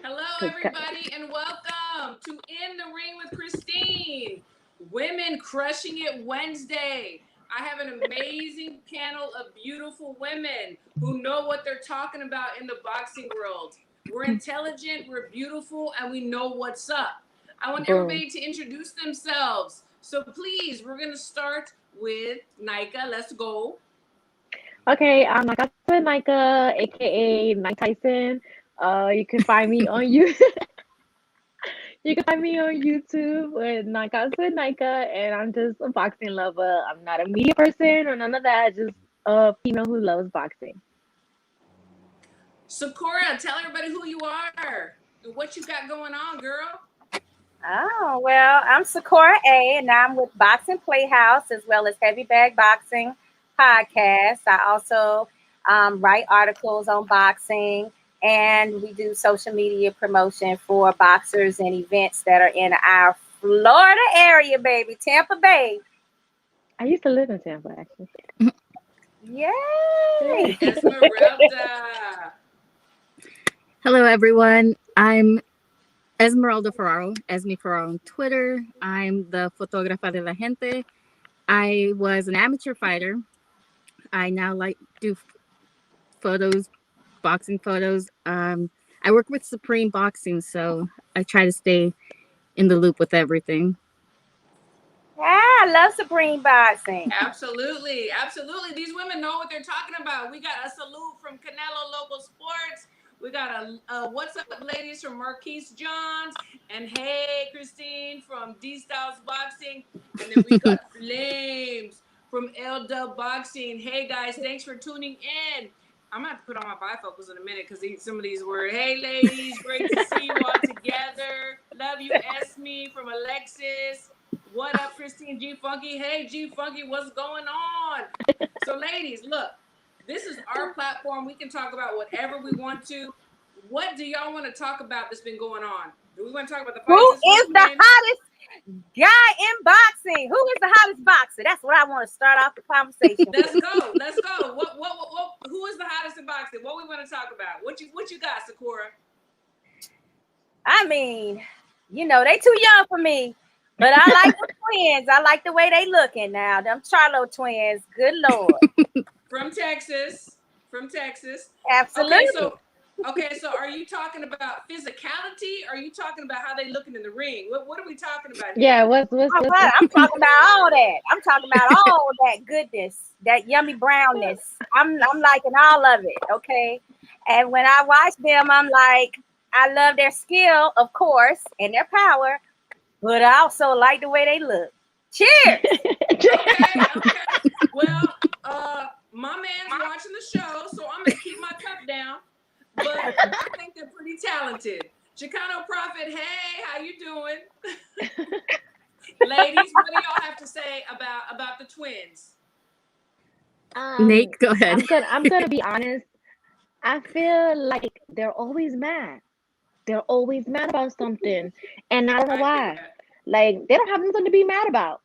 Hello, everybody, and welcome to In the Ring with Christine. Women Crushing It Wednesday. I have an amazing panel of beautiful women who know what they're talking about in the boxing world. We're intelligent, we're beautiful, and we know what's up. I want everybody to introduce themselves. So please, we're going to start with Nika. Let's go. Okay, I'm Nika, aka Mike Tyson. You can find me on you. You can find me on YouTube with Nika, and I'm just a boxing lover. I'm not a media person or none of that. Just a female who loves boxing. Sakura, tell everybody who you are and what you got going on, girl. Oh, well, I'm Sakura A, and I'm with Boxing Playhouse as well as Heavy Bag Boxing Podcast. I also write articles on boxing, and we do social media promotion for boxers and events that are in our Florida area, baby, Tampa Bay. I used to live in Tampa, actually. Yay! Esmeralda. Hello, everyone. I'm Esmeralda Ferraro, Esme Ferraro on Twitter. I'm the Fotógrafa de la Gente. I was an amateur fighter. I now do photos, boxing photos. I work with Supreme Boxing, so I try to stay in the loop with everything. I love Supreme Boxing. Absolutely. These women know what they're talking about. We got a salute from Canelo Local Sports. We got a what's up, ladies, from Marquise Johns. And hey, Christine from D Styles Boxing. And then we got Flames from L Dub Boxing. Hey, guys, thanks for tuning in. I'm going to have to put on my bifocals in a minute because some of these words. Hey, ladies, great to see you all together. Love you, Esme from Alexis. What up, Christine G Funky? Hey, G Funky, what's going on? So, ladies, look. This is our platform. We can talk about whatever we want to. What do y'all want to talk about that's been going on? Do we want to talk about the fights? Who is the hottest guy in boxing? Who is the hottest boxer? That's what I want to start off the conversation. Let's go. Who is the hottest in boxing? What we want to talk about? What you got, Sakura? I mean, they too young for me. But I like the twins. I like the way they looking now. Them Charlo twins. Good Lord. From Texas. Absolutely. Okay, so are you talking about physicality? Or are you talking about how they looking in the ring? What are we talking about here? Yeah, what's I'm talking about all that. I'm talking about all that goodness, that yummy brownness. I'm liking all of it, okay? And when I watch them, I'm like, I love their skill, of course, and their power, but I also like the way they look. Cheers! Okay. Well, my man's watching the show, so I'm gonna keep my cup down. But I think they're pretty talented. Chicano Prophet, hey, how you doing? Ladies, what do y'all have to say about the twins? Nate, go ahead. I'm gonna be honest. I feel like they're always mad. They're always mad about something, and I don't know why. Like they don't have nothing to be mad about.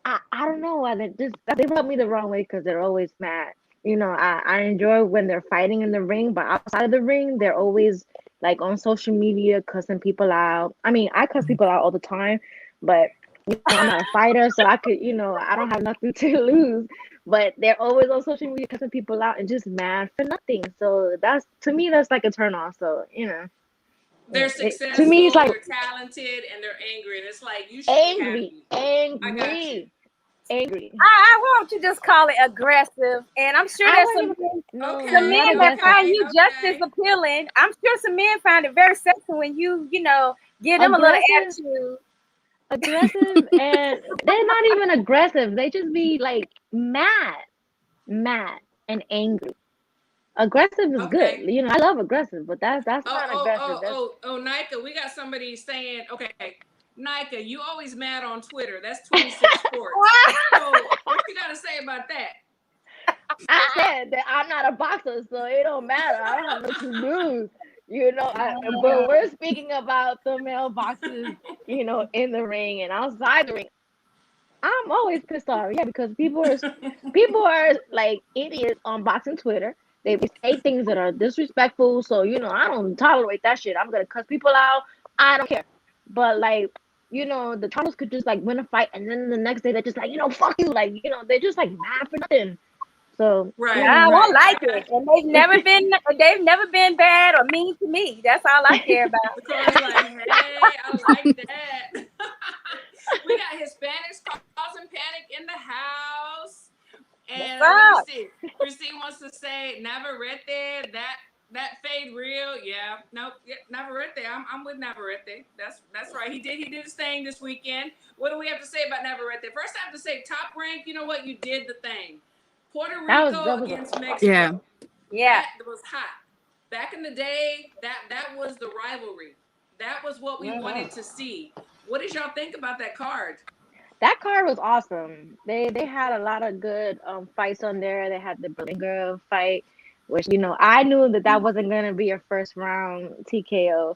I don't know why they rub me the wrong way because they're always mad. I enjoy when they're fighting in the ring, but outside of the ring, they're always like on social media cussing people out. I mean, I cuss people out all the time, but I'm not a fighter, so I could, I don't have nothing to lose. But they're always on social media cussing people out and just mad for nothing. So to me, that's like a turn off. So they're successful, to me, it's like they're talented, and they're angry, and it's like you should be happy. Angry. I won't you just call it aggressive, and I'm sure there's some men that find you just as appealing. I'm sure some men find it very sexy when you give them a little attitude. Aggressive, and they're not even aggressive. They just be like mad and angry. Aggressive is good. I love aggressive, but that's not aggressive. Nika, we got somebody saying, okay, Nika, you always mad on Twitter. That's 26 Sports. So what you got to say about that? I said that I'm not a boxer, so it don't matter. I don't have nothing to lose. But we're speaking about the male boxers, in the ring and outside the ring. I'm always pissed off, because people are like idiots on boxing Twitter, They say things that are disrespectful. So, I don't tolerate that shit. I'm gonna cuss people out. I don't care. But like, the Charles could just like win a fight, and then the next day they're just like, fuck you. Like, they're just like mad for nothing. So, Right, I right. don't like it, and they've never been bad or mean to me. That's all I care about. Because like, hey, I like that. We got Hispanics causing panic in the house. And let me see. Christine wants to say Navarrete. That fade real. Yeah. Nope. Yeah, Navarrete. I'm with Navarrete. That's right. He did his thing this weekend. What do we have to say about Navarrete? First, I have to say Top Rank. You know what? You did the thing. Puerto Rico against Mexico. Yeah. That was hot. Back in the day, that was the rivalry. That was what we wanted to see. What did y'all think about that card? That card was awesome. They had a lot of good fights on there. They had the Berlinger fight, which I knew that wasn't gonna be a first round TKO,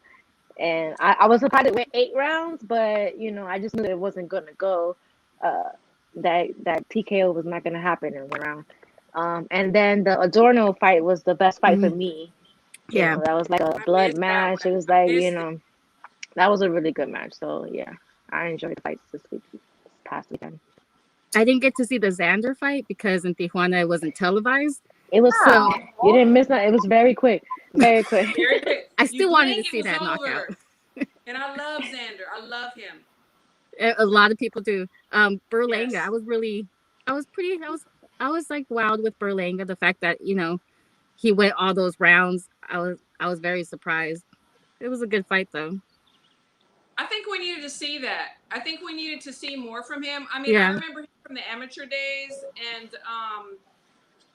and I was surprised it went 8 rounds, but I just knew it wasn't gonna go. That TKO was not gonna happen in 1 round. And then the Adorno fight was the best fight for me. Yeah, that was like a blood match. It was like that was a really good match. So yeah, I enjoyed the fights this past weekend. I didn't get to see the Xander fight because in Tijuana it wasn't televised. It was so you didn't miss that. It was very quick, very quick. Very quick. I still wanted to see that knockout. And I love Xander. I love him. A lot of people do. Berlanga, Yes. I was like wowed with Berlanga. The fact that he went all those rounds. I was very surprised. It was a good fight though. I think we needed to see that. I think we needed to see more from him. I mean, I remember him from the amateur days, and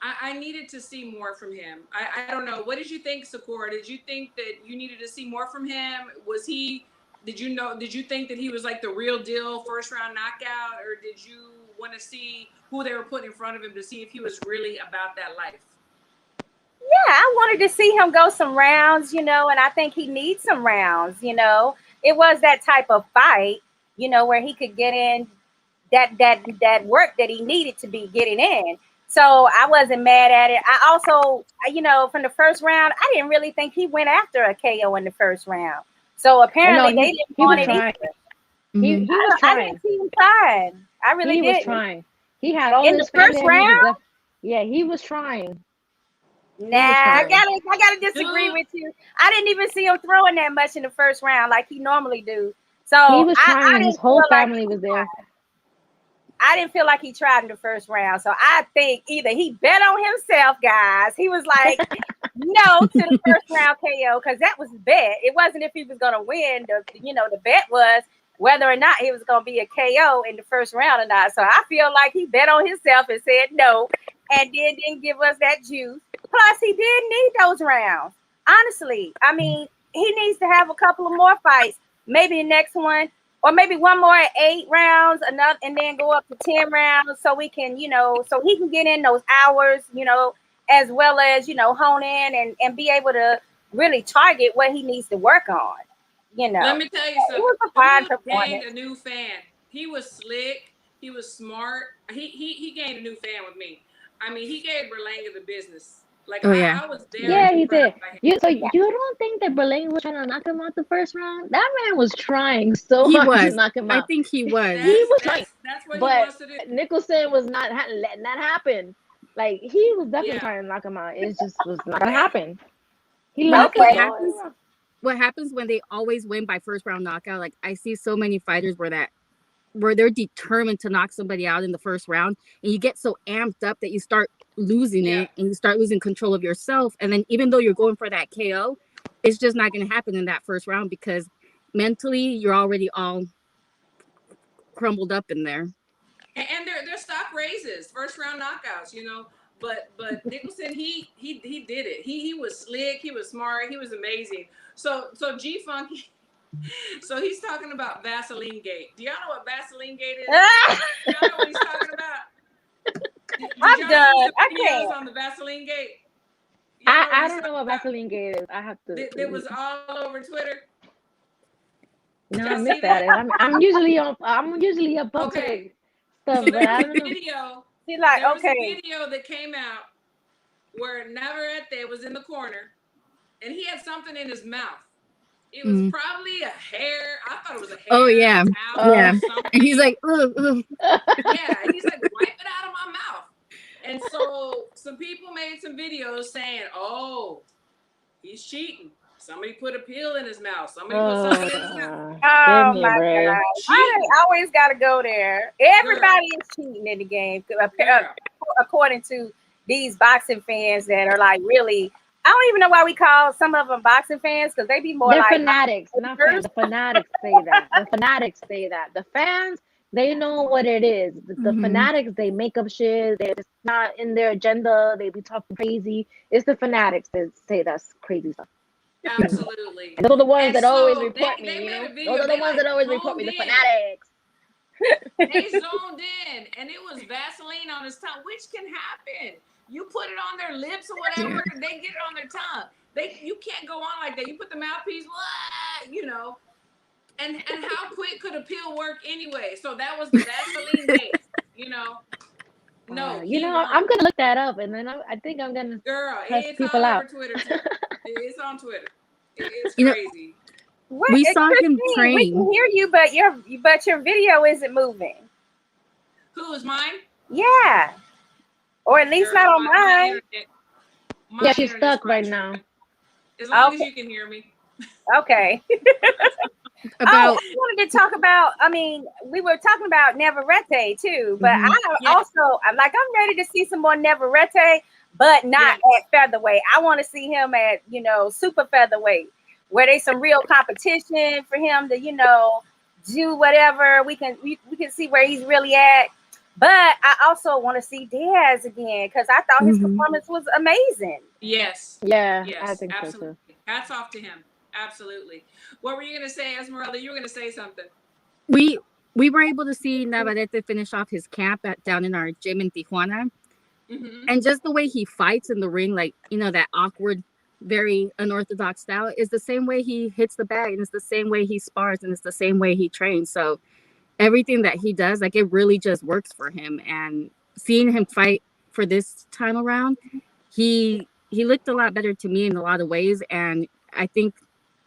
I needed to see more from him. I don't know. What did you think, Sakura? Did you think that you needed to see more from him? Did you think that he was like the real deal first round knockout, or did you want to see who they were putting in front of him to see if he was really about that life? Yeah, I wanted to see him go some rounds, and I think he needs some rounds, It was that type of fight, where he could get in that work that he needed to be getting in. So I wasn't mad at it. I also, from the first round, I didn't really think he went after a KO in the first round. So apparently they didn't want it either. He was trying. I didn't see him trying. I really did. He was trying. He had all in the first round. Yeah, he was trying. Nah, I gotta disagree with you. I didn't even see him throwing that much in the first round like he normally do. So he was trying. His whole family was there. I didn't feel like he tried in the first round. So I think either he bet on himself, guys. He was like, no to the first round KO, because that was the bet. It wasn't if he was gonna win. The bet was whether or not he was gonna be a KO in the first round or not. So I feel like he bet on himself and said no, and then didn't give us that juice. Plus, he did need those rounds. Honestly, I mean, he needs to have a couple of more fights. Maybe the next one, or maybe one more at 8 rounds, another, and then go up to 10 rounds, so we can, so he can get in those hours, as well as hone in and be able to really target what he needs to work on. Let me tell you something. It was a fine performance. Gained a new fan. He was slick. He was smart. He gained a new fan with me. I mean, he gave Berlanga the business. Like, I was there. Yeah, he did. You don't think that Berlanga was trying to knock him out the first round? That man was trying so hard to knock him out. I think he was. He was trying. That's what but he wants to do. Nicholson was not letting that happen. Like, he was definitely trying to knock him out. It just was not gonna happen. He left what happens when they always win by first round knockout? Like, I see so many fighters where they're determined to knock somebody out in the first round, and you get so amped up that you start losing it, and you start losing control of yourself. And then even though you're going for that KO, it's just not going to happen in that first round because mentally you're already all crumbled up in there. And they're stock raises, first round knockouts, But Nicholson, he did it. He was slick. He was smart. He was amazing. So G Funky. So he's talking about Vaseline Gate. Do y'all know what Vaseline Gate is? Do y'all know what he's talking about? I'm done. I can't. On the Vaseline Gate. I don't know what Vaseline Gate is. I have to. It was all over Twitter. No, I missed that. I'm usually up to stuff, So but I don't know. video. He's like, there was a video that came out where Navarrete was in the corner and he had something in his mouth. It was probably a hair. I thought it was a hair. Oh yeah, towel yeah. or something. And he's like, ugh, ugh. Yeah, and he's like, wipe it out of my mouth. And so some people made some videos saying, "Oh, he's cheating. Somebody put a pill in his mouth. Somebody put something in his mouth." Oh Give me my a break. God. Why they always got to go there? Everybody Girl. is cheating in the game, Girl. according to these boxing fans that are like really. I don't even know why we call some of them boxing fans because they be more They're like fanatics, not fans. The fanatics say that. The fanatics say that. The fans, they know what it is. The fanatics, they make up shit. It's not in their agenda. They be talking crazy. It's the fanatics that say that's crazy stuff. Absolutely. And those are the ones And that always so report they me, made a Those video. are the They ones like that always report zoned me, the in. fanatics. They zoned in, and it was Vaseline on his tongue, which can happen. You put it on their lips or whatever, they get it on their tongue. You can't go on like that. You put the mouthpiece, you know. And how quick could a pill work anyway? So that was the Vaseline base, you know. No, You he know, won. I'm gonna look that up, and then I think I'm gonna Girl, cuss it's people all out. over Twitter too. It's on Twitter. It's You know, crazy. what? we saw him Christine, we can train. hear you, but your video isn't moving. Who is mine? Yeah, or at least not Girl, on my mine. internet. My Yeah, she's internet's stuck right fine. now. As long as Okay. you can hear me. Okay. About I wanted to talk about. I mean, we were talking about Navarrete too, but I Yes. also I'm ready to see some more Navarrete, but not at featherweight. I want to see him at super featherweight, where there's some real competition for him to do whatever. We can see where he's really at. But I also want to see Diaz again because I thought his performance was amazing. Yes. Yeah, Yes. I think Absolutely. so too. Hats off to him. Absolutely. What were you gonna say, Esmeralda? You were gonna say something. we were able to see Navarrete finish off his camp down in our gym in Tijuana, and just the way he fights in the ring, like that awkward, very unorthodox style, is the same way he hits the bag, and it's the same way he spars, and it's the same way he trains. So everything that he does, like, it really just works for him. And seeing him fight for this time around, he looked a lot better to me in a lot of ways. And I think,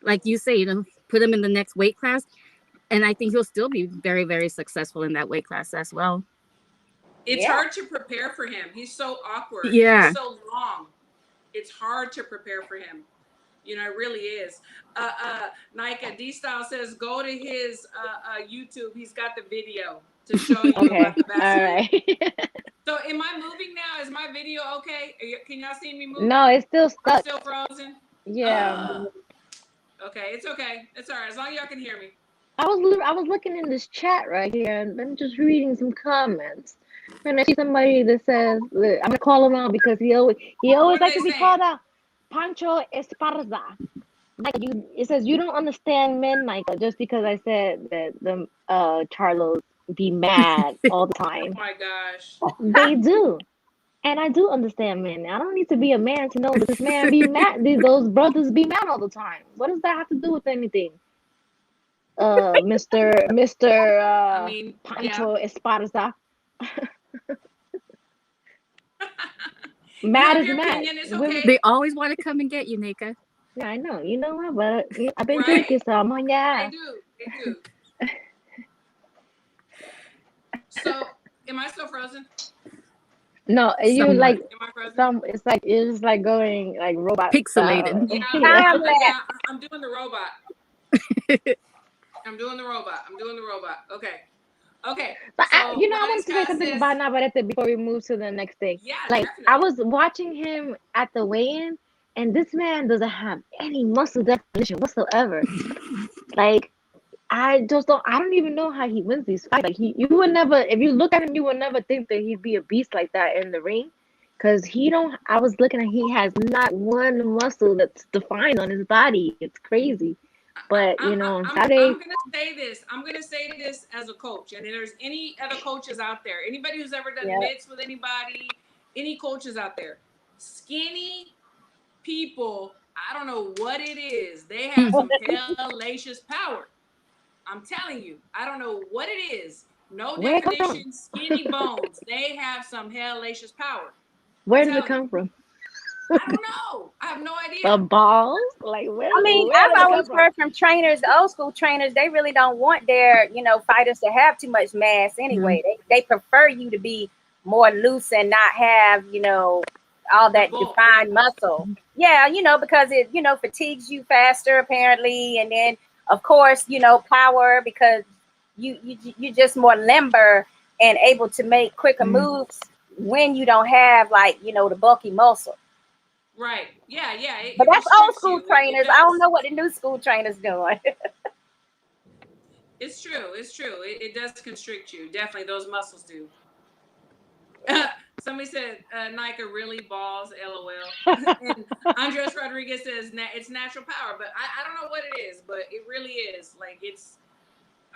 like you say, put him in the next weight class, and I think he'll still be very, very successful in that weight class as well. It's hard to prepare for him. He's so awkward. Yeah. He's so long. It's hard to prepare for him. It really is. Nika D-Style says, go to his YouTube. He's got the video to show you about the Vaseline. All right. So am I moving now? Is my video okay? Can y'all see me moving? No, it's still stuck. I'm still frozen? Yeah. Okay, it's okay. It's all right. As long as y'all can hear me. I was looking in this chat right here, and I'm just reading some comments. And I see somebody that says, I'm gonna call him out because he always likes to be called out. Pancho Esparza. Like it says you don't understand men, Micah, just because I said that the Charlos be mad all the time. Oh my gosh. They do. And I do understand men. I don't need to be a man to know that this man be mad. Those brothers be mad all the time. What does that have to do with anything? Mr. Pancho Esparza. Mad is mad. Okay. They always want to come and get you, Nika. Yeah, I know. You know what? But I've been drinking some. Yeah. They do. So, am I still frozen? No, you Somewhat. like Am I frozen? some. It's like going like robot Pixelated. style. Yeah, I'm doing the robot. I'm doing the robot. Okay. But so I want to say something about Navarrete before we move to the next thing. Yeah, like definitely. I was watching him at the weigh-in, and this man doesn't have any muscle definition whatsoever. Like I don't even know how he wins these fights. Like you would never, if you look at him, you would never think that he'd be a beast like that in the ring. Cause I was looking at, he has not one muscle that's defined on his body. It's crazy. But on Saturday, I'm gonna say this as a coach, and if there's any other coaches out there, anybody who's ever done mitts with anybody, any coaches out there, skinny people, I don't know what it is, they have some hellacious power. I'm telling you, I don't know what it is. No definition, skinny bones. They have some hellacious power. Where does it come from? I don't know. I have no idea. The balls? Like where? I mean, Where did I've it come always from? heard from trainers, the old school trainers, they really don't want their, fighters to have too much mass anyway. They prefer you to be more loose and not have, all The that bulk. defined muscle. Yeah, because it, fatigues you faster apparently. And then of course, power because you just more limber and able to make quicker moves when you don't have like, the bulky muscle. Right. Yeah. Yeah. But It that's old restricts school you. It trainers. I don't does. know what the new school trainers doing. It's true. It's true. It does constrict you. Definitely, those muscles do. Somebody said Nike really balls, LOL. And Andres Rodriguez says it's natural power, but I don't know what it is, but it really is. Like it's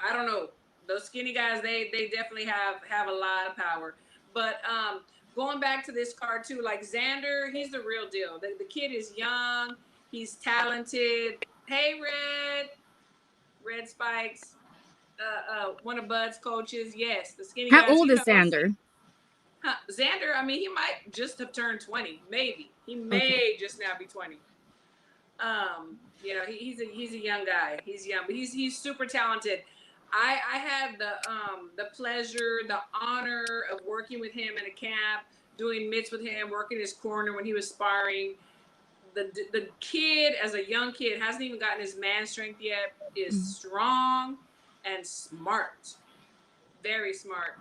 I don't know. Those skinny guys, they definitely have a lot of power. But going back to this card too, like Xander, he's the real deal. The kid is young, he's talented. Hey, Red Spikes, one of Bud's coaches. Yes, the skinny How guys. old He is knows. Xander? Xander, I mean, he might just have turned 20. Maybe he may Okay. just now be 20. He's a young guy. He's young, but he's super talented. I had the pleasure, the honor of working with him in a camp, doing mitts with him, working his corner when he was sparring. The kid, as a young kid, hasn't even gotten his man strength yet. Is strong and smart, very smart.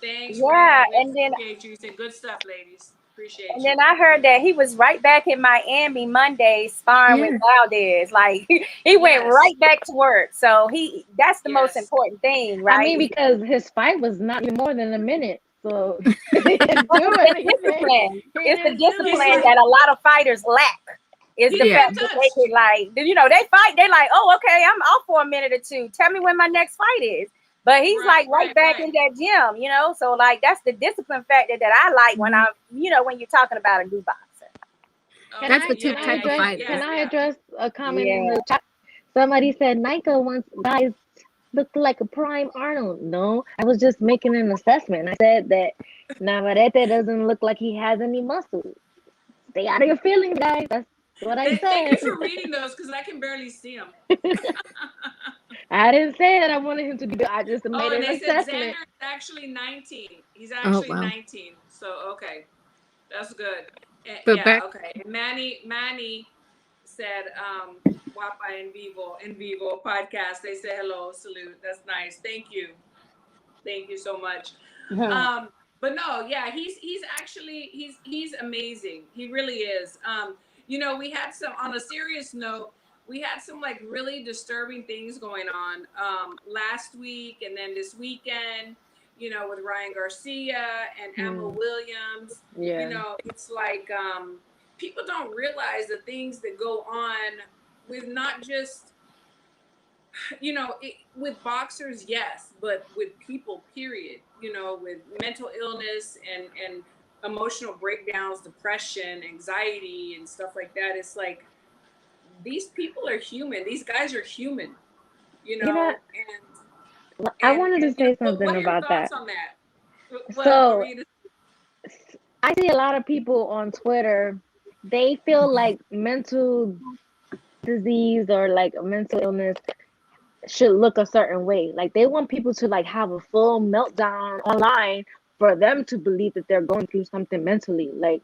Thanks, Yeah, Red. We and then appreciate you. You said good stuff, ladies. Appreciate and you. then I heard that he was right back in Miami Monday sparring with Yeah. Valdez. Like he went Yes, right back to work. So that's the most yes. important thing, I right? mean, because his fight was not even more than a minute, so he didn't Well, do it's anything. discipline. He It's the didn't do He's discipline like that anything. a lot of fighters lack. Is the he's Yeah. fact that they untouched. could they fight, they're like, oh, okay, I'm off for a minute or two. Tell me when my next fight is. But he's Right, like right right, back right. in that gym. So like that's the discipline factor that I like when Mhm. when you're talking about a new boxer. That's Okay, the yeah, two type of yeah, Can fighters. I yeah. address a comment in Yeah. the chat? Somebody said Nika wants guys look like a prime Arnold. No, I was just making an assessment. I said that Navarrete doesn't look like he has any muscle. Stay out of your feelings, guys. That's what I Thank you said. for reading those because I can barely see them. I didn't say that I wanted him to be. I just made Oh, and an they said Xander assessment. is actually 19. He's Oh actually wow. 19. So okay, that's good. And, But yeah, back okay. And Manny said, Wapa in Vivo podcast. They say hello, salute. That's nice. Thank you so much. Um, but no, yeah, he's actually he's amazing. He really is. We had some on a serious note. We had some like really disturbing things going on last week and then this weekend. With Ryan Garcia and Emma Hmm. Williams. Yeah. It's like people don't realize the things that go on with not just with boxers, yes, but with people, period. With mental illness and emotional breakdowns, depression, anxiety, and stuff like that. It's like these people are human. These guys are human. You know, I And wanted to say something what are your about thoughts that. on that? What were So you? I see a lot of people on Twitter, they feel like mental disease or like a mental illness should look a certain way. Like they want people to like have a full meltdown online for them to believe that they're going through something mentally. Like,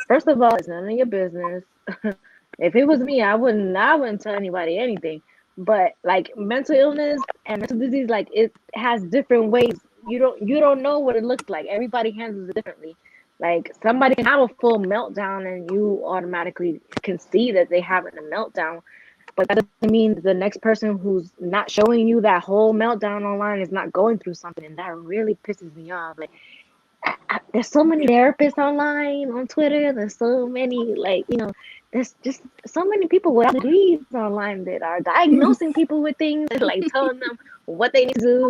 first of all, it's none of your business. If it was me, I wouldn't tell anybody anything. But like mental illness and mental disease, like it has different ways. You don't know what it looks like. Everybody handles it differently. Like somebody can have a full meltdown and you automatically can see that they having a meltdown, but that doesn't mean the next person who's not showing you that whole meltdown online is not going through something, and that really pisses me off. Like, there's so many therapists online on Twitter. There's so many there's just so many people without degrees online that are diagnosing people with things, like telling them what they need to do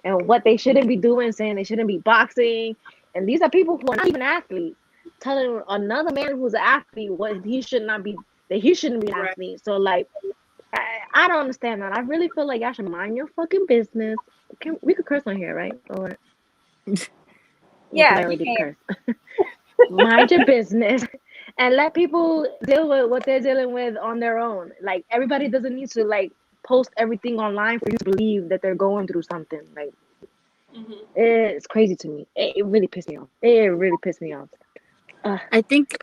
and what they shouldn't be doing, saying they shouldn't be boxing. And these are people who are not even athletes, telling another man who's an athlete what he should not be, that he shouldn't be an Right. athlete. So like, I don't understand that. I really feel like y'all should mind your fucking business. We could curse on here, right? Or well, because Yeah, I you already did can. curse. Mind your business and let people deal with what they're dealing with on their own. Like everybody doesn't need to like post everything online for you to believe that they're going through something. Like Mm-hmm. it's crazy to me. It really pissed me off. It really pissed me off. I think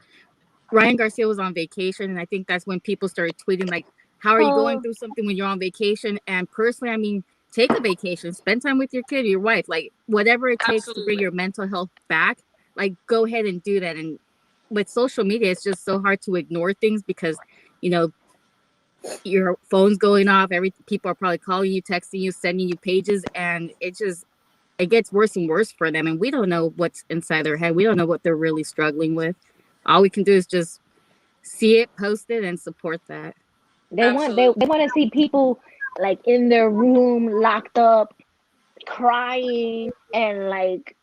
Ryan Garcia was on vacation, and I think that's when people started tweeting like, "How are you going Oh, through something when you're on vacation?" And personally, I mean, take a vacation, spend time with your kid, your wife, like whatever it takes to bring Absolutely. your mental health back. Like, go ahead and do that. And with social media, it's just so hard to ignore things because, you know, your phone's going off. Every people are probably calling you, texting you, sending you pages, and it gets worse and worse for them. And we don't know what's inside their head. We don't know what they're really struggling with. All we can do is just see it, post it, and support that. they Absolutely. want to see people like in their room locked up crying and like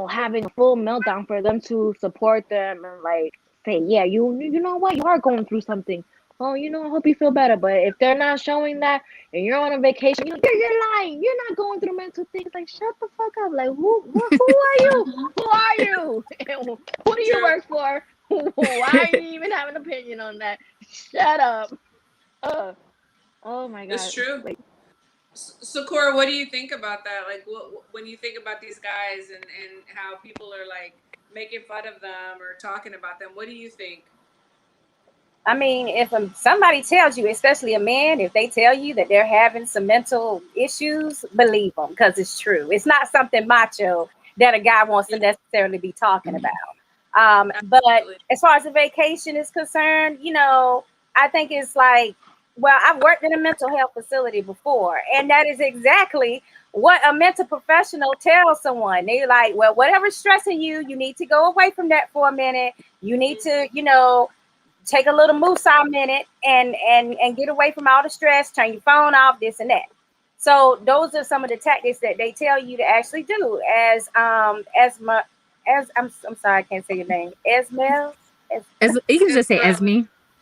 having a full meltdown for them to support them and like say, yeah, you know what, you are going through something. Oh, I hope you feel better. But if they're not showing that and you're on a vacation, you're lying. You're not going through mental things. Like, shut the fuck up. Like, who are you? Who are you? Who do you True. work for? Why are you even having an opinion on that? Shut up. Uh, oh my It's god. true. Like, So, Cora, what do you think about that? Like, when you think about these guys and how people are like making fun of them or talking about them, what do you think? I mean, if somebody tells you, especially a man, if they tell you that they're having some mental issues, believe them because it's true. It's not something macho that a guy wants to Yeah, necessarily be talking about. But absolutely. as far as the vacation is concerned, I think it's like, well, I've worked in a mental health facility before, and that is exactly what a mental professional tells someone. They're like, well, whatever's stressing you, you need to go away from that for a minute. You need to, Mm-hmm. take a little moose out minute and get away from all the stress, turn your phone off, this and that. So those are some of the tactics that they tell you to actually do. I'm sorry, I can't say your name. Esmel? Es, As you can As just say well. Esme.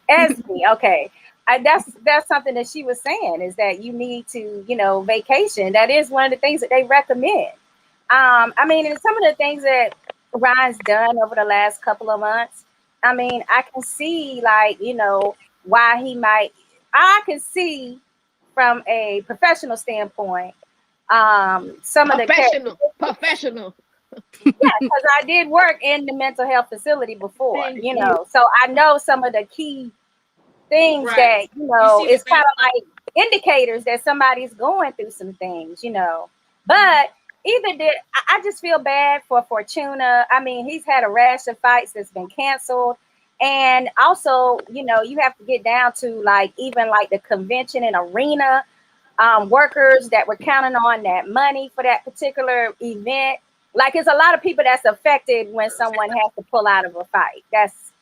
Esme, okay. That's something that she was saying is that you need to, vacation. That is one of the things that they recommend. I mean, and some of the things that Ryan's done over the last couple of months, I mean, I can see like, why he might, I can see from a professional standpoint, some of the professional. characteristics. Professional. Yeah, because I did work in the mental health facility before, Thank you. so I know some of the key things Right. that, You see the is red kind of flag. like indicators that somebody's going through some things. But either did I just feel bad for Fortuna. I mean, he's had a rash of fights that's been canceled. And also, you have to get down to like even like the convention and arena workers that were counting on that money for that particular event. Like, it's a lot of people that's affected when someone has to pull out of a fight. That's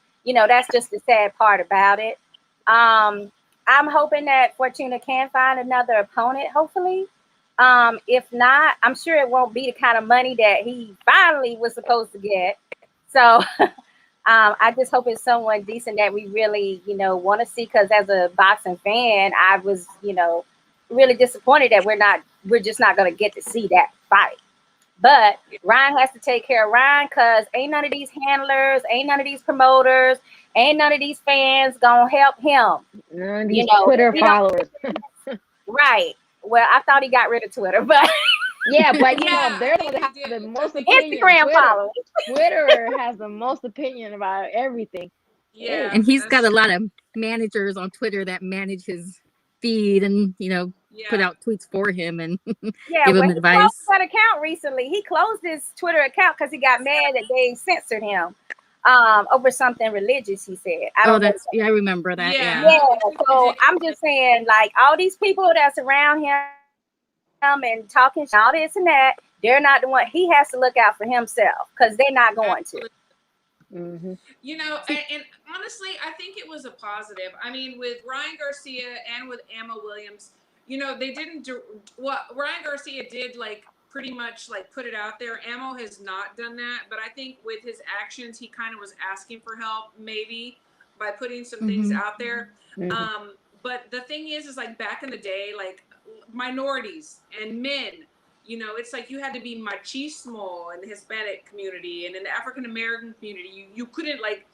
just the sad part about it. Um, I'm hoping that Fortuna can find another opponent, hopefully. If not, I'm sure it won't be the kind of money that he finally was supposed to get. So I just hope it's someone decent that we really, want to see. Because as a boxing fan, I was, really disappointed that we're just not going to get to see that fight. But Yeah, Ryan has to take care of Ryan because ain't none of these handlers, ain't none of these promoters, ain't none of these fans gonna help him. None of these If Twitter we don't followers. right. Well, I thought he got rid of Twitter, but Yeah, but yeah. I they're the ones think that he have did. the I most think he opinion. Instagram followers. Twitter has the most opinion about everything. Yeah, Hey, And he's that's got a true. lot of managers on Twitter that manage his feed and, put Yeah. out tweets for him and Yeah, give well, him he closed advice. that account recently. He closed his Twitter account because he got mad that they censored him over something religious. He said, "I Oh, don't know." yeah, I remember that. Yeah. Yeah, Yeah. The two so Virginia I'm women. just saying, like, all these people that's around him and talking all this and that, they're not the one. He has to look out for himself because they're not going to. Absolutely. hmm See, And honestly, I think it was a positive. I mean, with Ryan Garcia and with Emma Williams, they didn't do what Ryan Garcia did, like pretty much like put it out there. Ammo has not done that, but I think with his actions, he kind of was asking for help, maybe by putting some things hmm out there. hmm But the thing is like back in the day, like minorities and men, it's like you had to be machismo in the Hispanic community and in the African American community. You couldn't like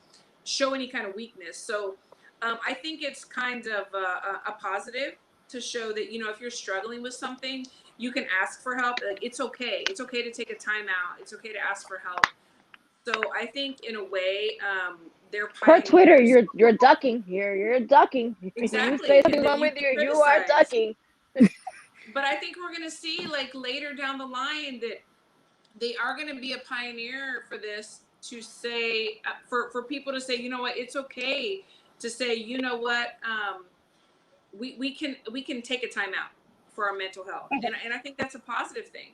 show any kind of weakness. So I think it's kind of a positive to show that, if you're struggling with something, you can ask for help. Like, it's okay. It's okay to take a time out. It's okay to ask for help. So I think in a way, they're Per Twitter, pioneers. you're ducking. You're ducking. Exactly. You say something And then wrong with get you are criticized. ducking. But I think we're going to see, like, later down the line that they are going to be a pioneer for this, to say, for people to say, you know what, it's okay to say, you know what, we can take a time out for our mental health. And I think that's a positive thing,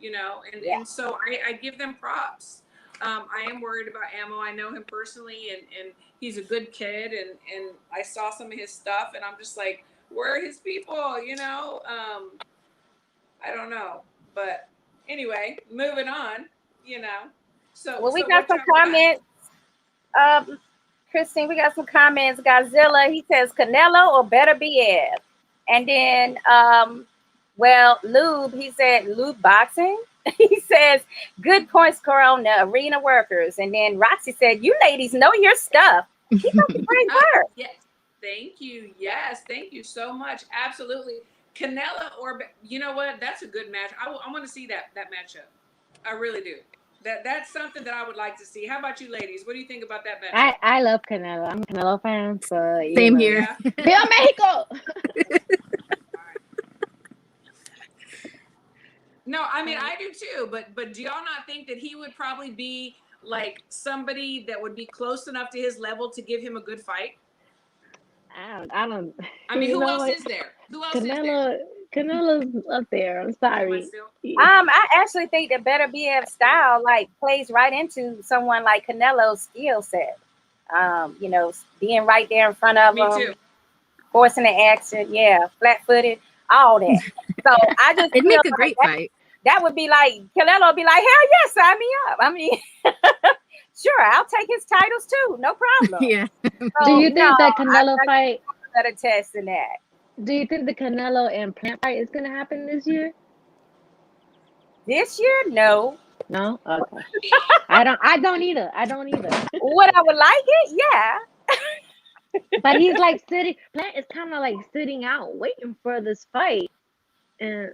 and so I give them props. I am worried about Ammo. I know him personally, and he's a good kid, and I saw some of his stuff, and I'm just like, where are his people? I don't know, but anyway, moving on. So Well, we so got what some y'all got? comments. Christine, we got some comments. Godzilla, he says Canelo or Better BF. And then, Lube, he said Lube boxing. He says, good points, Corona, arena workers. And then Roxy said, you ladies know your stuff. Keep up the great work. Yes, thank you. Yes, thank you so much. Absolutely. Canelo or, you know what? That's a good match. I want to see that matchup. I really do. That's something that I would like to see. How about you, ladies? What do you think about that matchup? I love Canelo. I'm a Canelo fan, so Same here. Yeah. Viva Mexico! No, I mean, I do too, but do y'all not think that he would probably be like somebody that would be close enough to his level to give him a good fight? I don't. I mean, you who know else what? is there? Who else is there? Canelo's up there. I'm sorry. I actually think that Better BF style like plays right into someone like Canelo's skill set. Being right there in front of Me him, too. forcing the action, flat-footed, all that. So I just It'd feel make a like great fight. that would be like Canelo would be like, hell yes, sign me up. I mean, sure, I'll take his titles too, no problem. Yeah. So, Do you think no, that Canelo fight? better test than that. Do you think the Canelo and Plant fight is gonna happen this year? This year, no. No. Okay. I don't either. I don't either. Would I would like it? Yeah. But he's like sitting. Plant is kind of like sitting out, waiting for this fight. And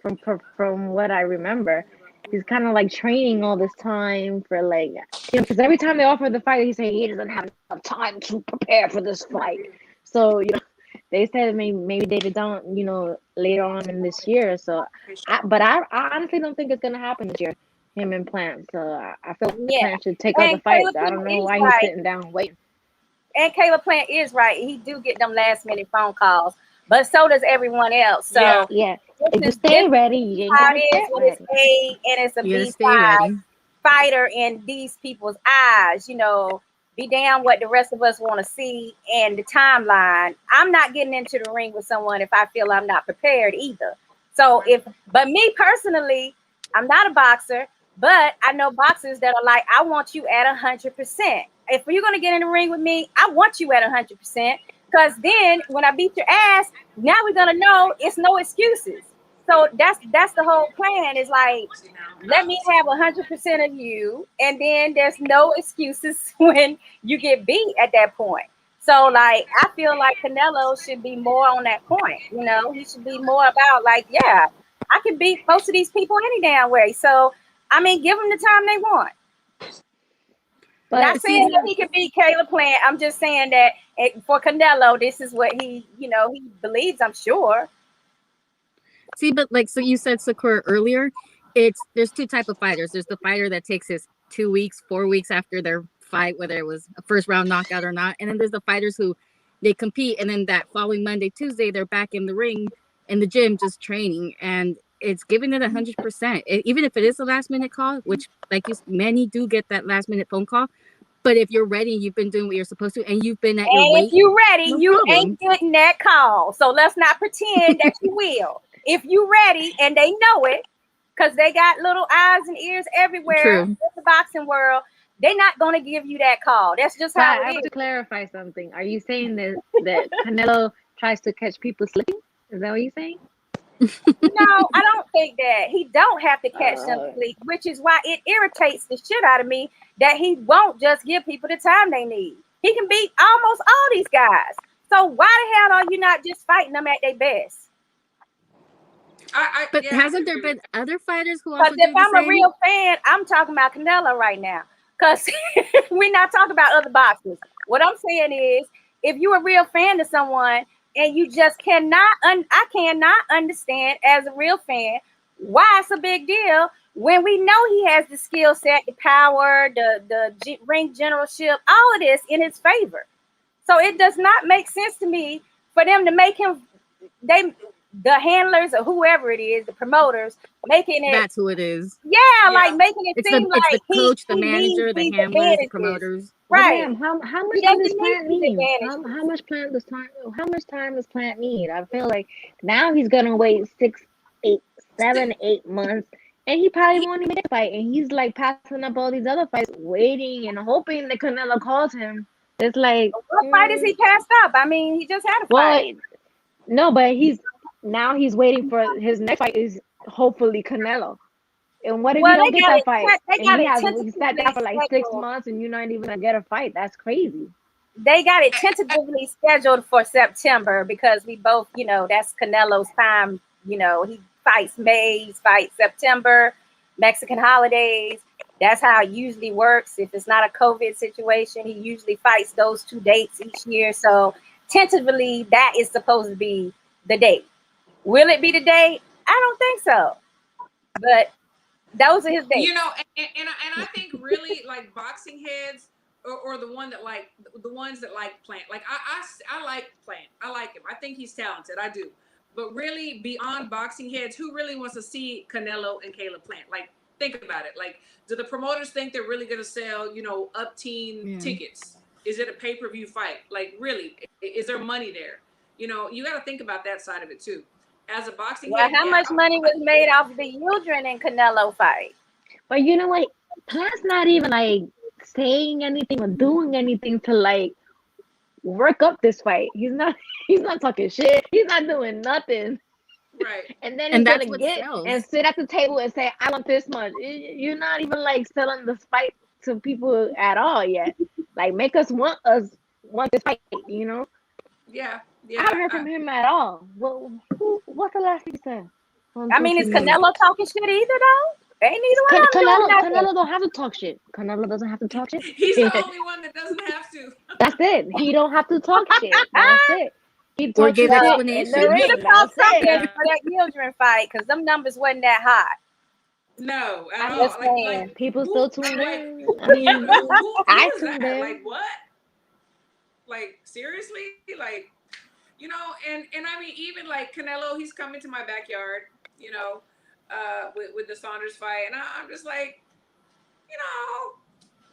from what I remember, he's kind of like training all this time for like, because every time they offer the fight, he say he doesn't have enough time to prepare for this fight. So they said maybe David don't later on in this year. So, I honestly don't think it's gonna happen this year. Him and Plant. So I feel like Plant should take all the fights. I don't know why he's sitting down waiting. And Caleb Plant is right. He do get them last minute phone calls, but so does everyone else. So yeah. If you stay ready, you ain't how gotta it is get when ready. it's paid and it's a You gotta B stay ready. fighter in these people's eyes. Be damn what the rest of us want to see and the timeline. I'm not getting into the ring with someone if I feel I'm not prepared either. So but me personally, I'm not a boxer, but I know boxers that are like, I want you at 100%. If you're gonna get in the ring with me, I want you at 100%. Because then when I beat your ass, now we're gonna know it's no excuses. So that's the whole plan. Is like, let me have 100% of you, and then there's no excuses when you get beat at that point. So like, I feel like Canelo should be more on that point. He should be more about like, yeah, I can beat most of these people any damn way. So I mean, give them the time they want. But not saying that he can beat Caleb Plant. I'm just saying that for Canelo, this is what he believes, I'm sure. See, but like, so you said Sakura earlier, there's two type of fighters. There's the fighter that takes his 2 weeks, 4 weeks after their fight, whether it was a first round knockout or not. And then there's the fighters who they compete, and then that following Monday, Tuesday, they're back in the ring, in the gym, just training. And it's giving it 100%. Even if it is a last minute call, which many do get that last minute phone call. But if you're ready, you've been doing what you're supposed to, and you've been at your weight. If you're ready, no you problem. ain't getting that call. So let's not pretend that you will. If you ready and they know it, because they got little eyes and ears everywhere in the boxing world, they're not going to give you that call. That's just how it is. I have to clarify something. Are you saying that Canelo tries to catch people slipping? Is that what you're saying? No, I don't think that. He don't have to catch them Uh, sleep, which is why it irritates the shit out of me that he won't just give people the time they need. He can beat almost all these guys. So why the hell are you not just fighting them at their best? But Yeah, hasn't there been other fighters who Because also if do the I'm a same? real fan, I'm talking about Canelo right now. Because we're not talking about other boxers. What I'm saying is, if you're a real fan of someone and you just cannot, I cannot understand as a real fan why it's a big deal when we know he has the skill set, the power, the ring generalship, all of this in his favor. So it does not make sense to me for them to make him they the handlers or whoever it is, the promoters, making it That's who it is. like making it It's seem the like coach, the he needs manager, the these handlers, the advantages. promoters. but Right. ma'am, how He much time does doesn't need Plant these need? advantages. How much time does Plant need? I feel like now he's gonna wait 6, 8, 7, 8 months, and he probably won't even get a fight. And he's like passing up all these other fights, waiting and hoping that Canelo calls him. It's like, What fight is he passed up? I mean, he just had a well, fight. no, but he's waiting for his next fight is hopefully Canelo. And what if he Well, don't get that fight? they And got it he sat down tentatively for like 6 scheduled. months and you're not even gonna get a fight. That's crazy. They got it tentatively scheduled for September because we both, that's Canelo's time. He fights May, he fights September, Mexican holidays. That's how it usually works. If it's not a COVID situation, he usually fights those 2 dates each year. So tentatively, that is supposed to be the date. Will it be the date? I don't think so. But those are his dates. You know, and I think really like boxing heads or the ones that like Plant. Like I like Plant. I like him. I think he's talented. I do. But really, beyond boxing heads, who really wants to see Canelo and Caleb Plant? Like, think about it. Like, do the promoters think they're really going to sell, up teen tickets? Is it a pay-per-view fight? Like, really, is there money there? You got to think about that side of it too. As a boxing head, how much money was made off the Yildirim and Canelo fight? But you know what? Plant's not even like saying anything or doing anything to like work up this fight. He's not talking shit. He's not doing nothing. Right. And then And he's that's gonna what get sells. and sit at the table and say, I want this much. You're not even like selling this fight to people at all yet. Like make us want this fight, Yeah. I haven't heard from him at all. Well, what's the last thing he said? I mean, is Canelo talking shit either though? Ain't neither one of them doing nothing. Canelo don't have to talk shit. Canelo doesn't have to talk shit. He's the only one that doesn't have to. That's it. He don't have to talk shit. That's it. He Or talks give shit in explanations. the He ring. could have talked That's something it. for that Yildirim fight because them numbers wasn't that high. No, at I'm all. just saying. People who- still tuned like, in. I mean, who I is tuned that? in. Like what? Like seriously? Like, and I mean, even like Canelo, he's coming to my backyard, with the Saunders fight, and I'm just like,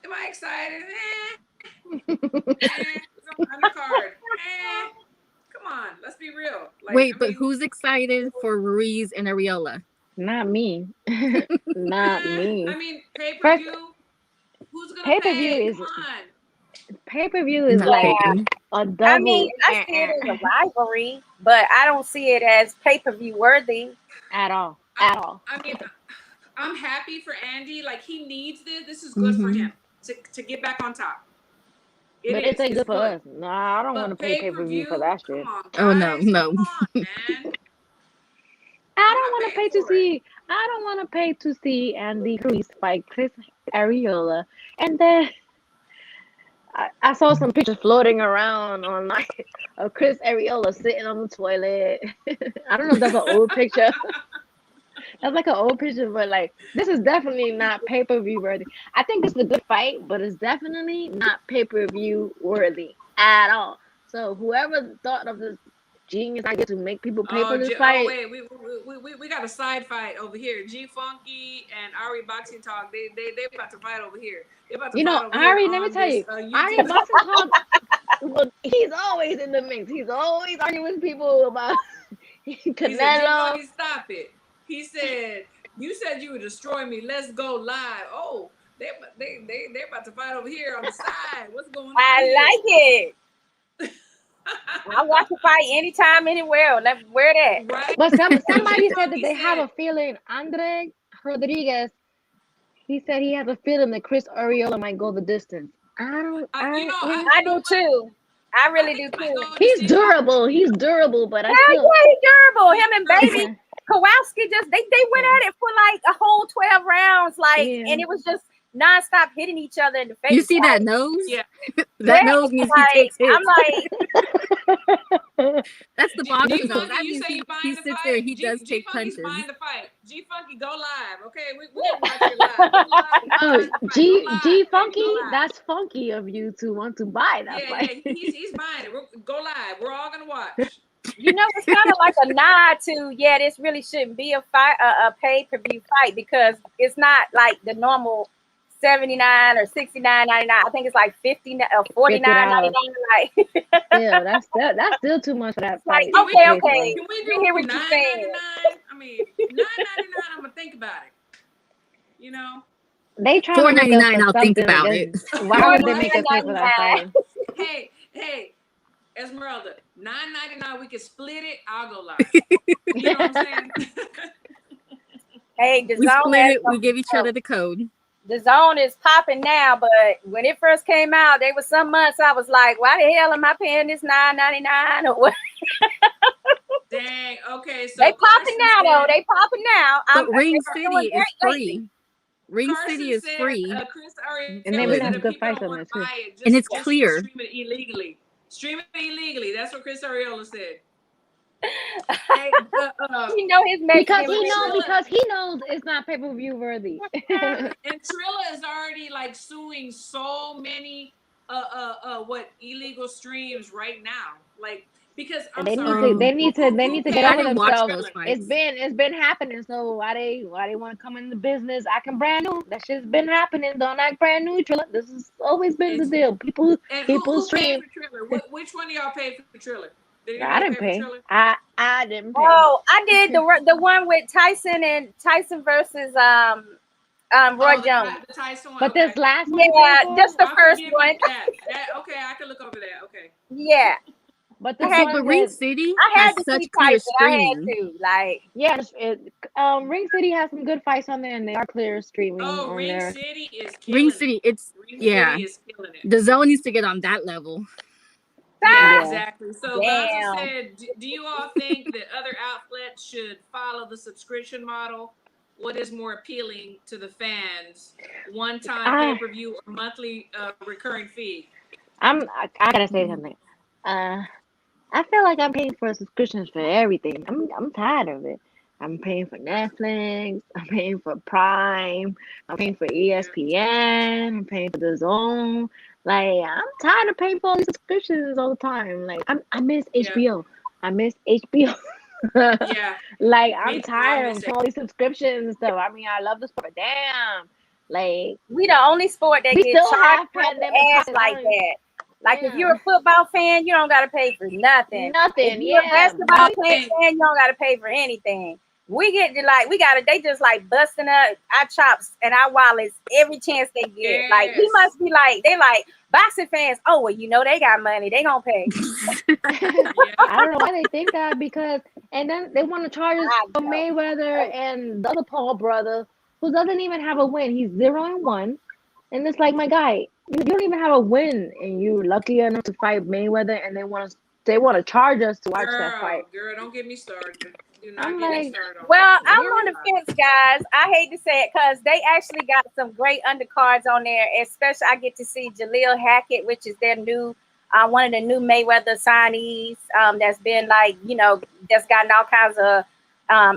am I excited? It's on the card. Come on, let's be real. Like, Wait, but who's excited for Ruiz and Ariola? Not me. Not me. I mean, pay-per-view. Who's gonna Pay-per-view pay? is Come on. pay-per-view is Not like paying. a double. I mean, I see it as a rivalry, but I don't see it as pay-per-view worthy. At all. At all. I mean, I'm happy for Andy. Like he needs this. This is good for him to get back on top. But it's like good for us. Nah, I don't want to pay pay-per-view for that shit. Come on, guys. Oh no. Come on, man. I don't want to pay to see. I don't want to pay to see Andy Ruiz fight Chris Ariola, and then I saw some pictures floating around online of Chris Ariola sitting on the toilet. I don't know if that's an old picture. That's like an old picture, but like this is definitely not pay-per-view worthy. I think this is a good fight, but it's definitely not pay-per-view worthy at all. So whoever thought of this genius idea to make people pay for this fight. Oh wait, we got a side fight over here. G Funky and Ari Boxing Talk. They about to fight over here. They about to fight over Ari, here let me on tell this, you, Ari Boxing Talk. Well, he's always in the mix. He's always arguing with people about Canelo. He said, G Funky, stop it. He said, you said you would destroy me. Let's go live. Oh, they're about to fight over here on the side. What's going on? I like it. I watch a fight anytime, anywhere. Where that? Right? But somebody G said that Funky they have a feeling. Andre Rodriguez, he said he has a feeling that Chris Ariola might go the distance. I do too. I really do too. He's durable. He's durable, but I Hell still. yeah, he's durable. Him and Baby Yeah. Kowalski just they went at it for like a whole 12 rounds, like, Yeah. and it was just nonstop hitting each other in the face. You see that like, nose? Yeah. That yeah, nose means like, he takes hits. I'm like, That's the boxing G nose. Funky, That you means say you he buying the sits there. fight. He does G take Funky's punches. buying the fight. G Funky, go live. Okay, we gonna watch your live. Go live. Oh, G Go live, G baby, Funky, go live. that's funky of you to want to buy that Yeah, fight. he's buying it. Go live. We're all gonna watch. you know, it's kind of like a nod to, yeah, this really shouldn't be a fight, a pay-per-view fight, because it's not like the normal 79 or 69.99. I think it's like 50 or 49.99. Like, Still, that's still too much for that fight. like, okay. Can we We do hear what you're saying. $9.99? I mean, $9.99. I'm gonna think about it. You know. They trying to make us $4.99. I'll think something about again. it. Why would they make us pay for that fight? Hey, Esmeralda, $9.99. We can split it. I'll go live. You know what I'm saying? Hey, We split it. We give each other the code. The Zone is popping now, but when it first came out, there was some months I was like, why the hell am I paying this $9.99 or what? Dang. Okay, so They popping now though. They popping now. But Ring City is free. Ring City is free. Chris Ariel And they've been said having if good people fights don't on want there to too. buy it, And it's just clear. Stream it illegally. Stream it illegally. That's what Chris Ariola said. Hey, You know his Mexican because he knows it's not pay-per-view worthy. and Trilla is already like suing so many what illegal streams right now. Like, because they need to get I over didn't watch themselves. those fights. It's been happening. So why they want to come in the business acting brand new? That shit's been happening. Don't act brand new, Trilla. This has always been the deal. People who stream. paid for Triller? Which one of y'all paid for Triller? I didn't pay. I didn't pay. Oh, I did the one with Tyson versus Roy Jones. The Tyson one. But okay. this last one, just the first one. Okay, I can look over that. Okay. Yeah. But this but Ring City has such see clear Tyson. streaming. I had to, like, yes, Ring City has some good fights on there, and they are clear streaming. Oh, on Ring there. City is killing Ring City, it's Ring City is killing it. The Zone needs to get on that level. Yeah, exactly. So Damn. Gaza said, do you all think that other outlets should follow the subscription model? What is more appealing to the fans? One-time pay-per-view or monthly recurring fee? I gotta say something. I feel like I'm paying for subscriptions for everything. I'm tired of it. I'm paying for Netflix. I'm paying for Prime. I'm paying for ESPN. I'm paying for The Zone. Like, I'm tired of paying for all these subscriptions all the time. Like, I miss HBO. I miss HBO. Yeah. Like, I'm tired of all these subscriptions and stuff. I mean, I love the sport, but damn. Like, we the only sport that gets charged ass like that. Like, if you're a football fan, you don't gotta pay for nothing. Nothing. If you're a basketball fan, you don't gotta pay for anything. We get to, like, they just like busting up our chops and our wallets every chance they get. Yes. Like, we must be like, they like boxing fans. Oh, well, you know they got money. They gonna pay. I don't know why they think that, because and then they want to charge us for Mayweather and the other Paul brother who doesn't even have a win. He's 0-1, and it's like, my guy, you don't even have a win, and you're lucky enough to fight Mayweather, and they want to charge us to watch that fight. Girl, don't get me started. I'm like, well, I'm on the fence, guys. I hate to say it, because they actually got some great undercards on there. Especially, I get to see Jaleel Hackett, which is their new, one of the new Mayweather signees. That's been like, that's gotten all kinds of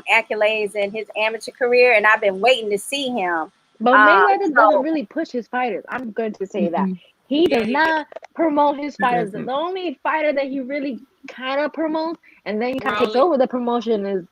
accolades in his amateur career, and I've been waiting to see him. But Mayweather doesn't really push his fighters. I'm going to say that. He does not promote his fighters. The only fighter that he really kind of promotes, and then he kind of takes over the promotion,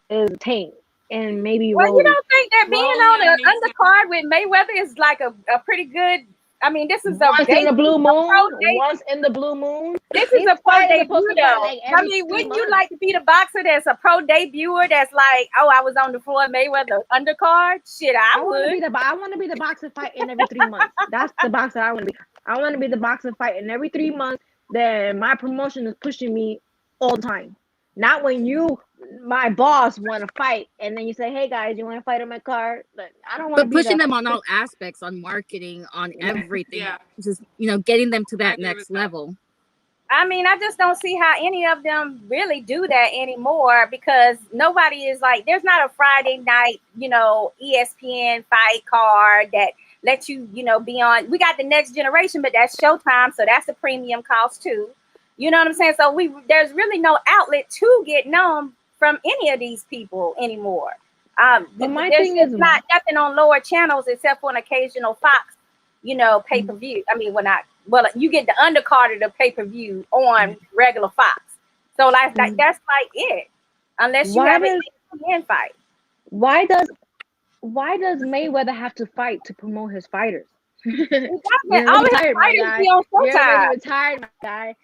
is Tank and maybe Well, Rolly. you don't think that being on the undercard with Mayweather is like a pretty good? I mean, this is once in the blue moon. Once in the blue moon. This is a pro debut, though. I mean, wouldn't you like to be the boxer that's a pro debuter? That's like, oh, I was on the floor Mayweather undercard. Shit, I would. I want to be the boxer fighting every 3 months. That's the boxer I want to be. I want to be the boxer fighting every 3 months. then my promotion is pushing me all the time. Not when you, my boss, want to fight, and then you say, "Hey guys, you want to fight on my card?" Like, I don't want to But be pushing that. them on all aspects, on marketing, on everything, Yeah, just getting them to I that agree next with that. level. I mean, I just don't see how any of them really do that anymore because nobody is like, there's not a Friday night, ESPN fight card that lets you, be on. We got the Next Generation, but that's Showtime, so that's a premium cost too. You know what I'm saying? So there's really no outlet to get known from any of these people anymore. But my There's thing just is, not nothing on lower channels except for an occasional Fox, pay-per-view. I mean, well, you get the undercard of the pay-per-view on regular Fox. So like that's like it. Unless you why have an does ESPN fight. why does why does Mayweather have to fight to promote his fighters? You're All already his retired, my fighters guy. be on You're already Showtime. retired, my guy.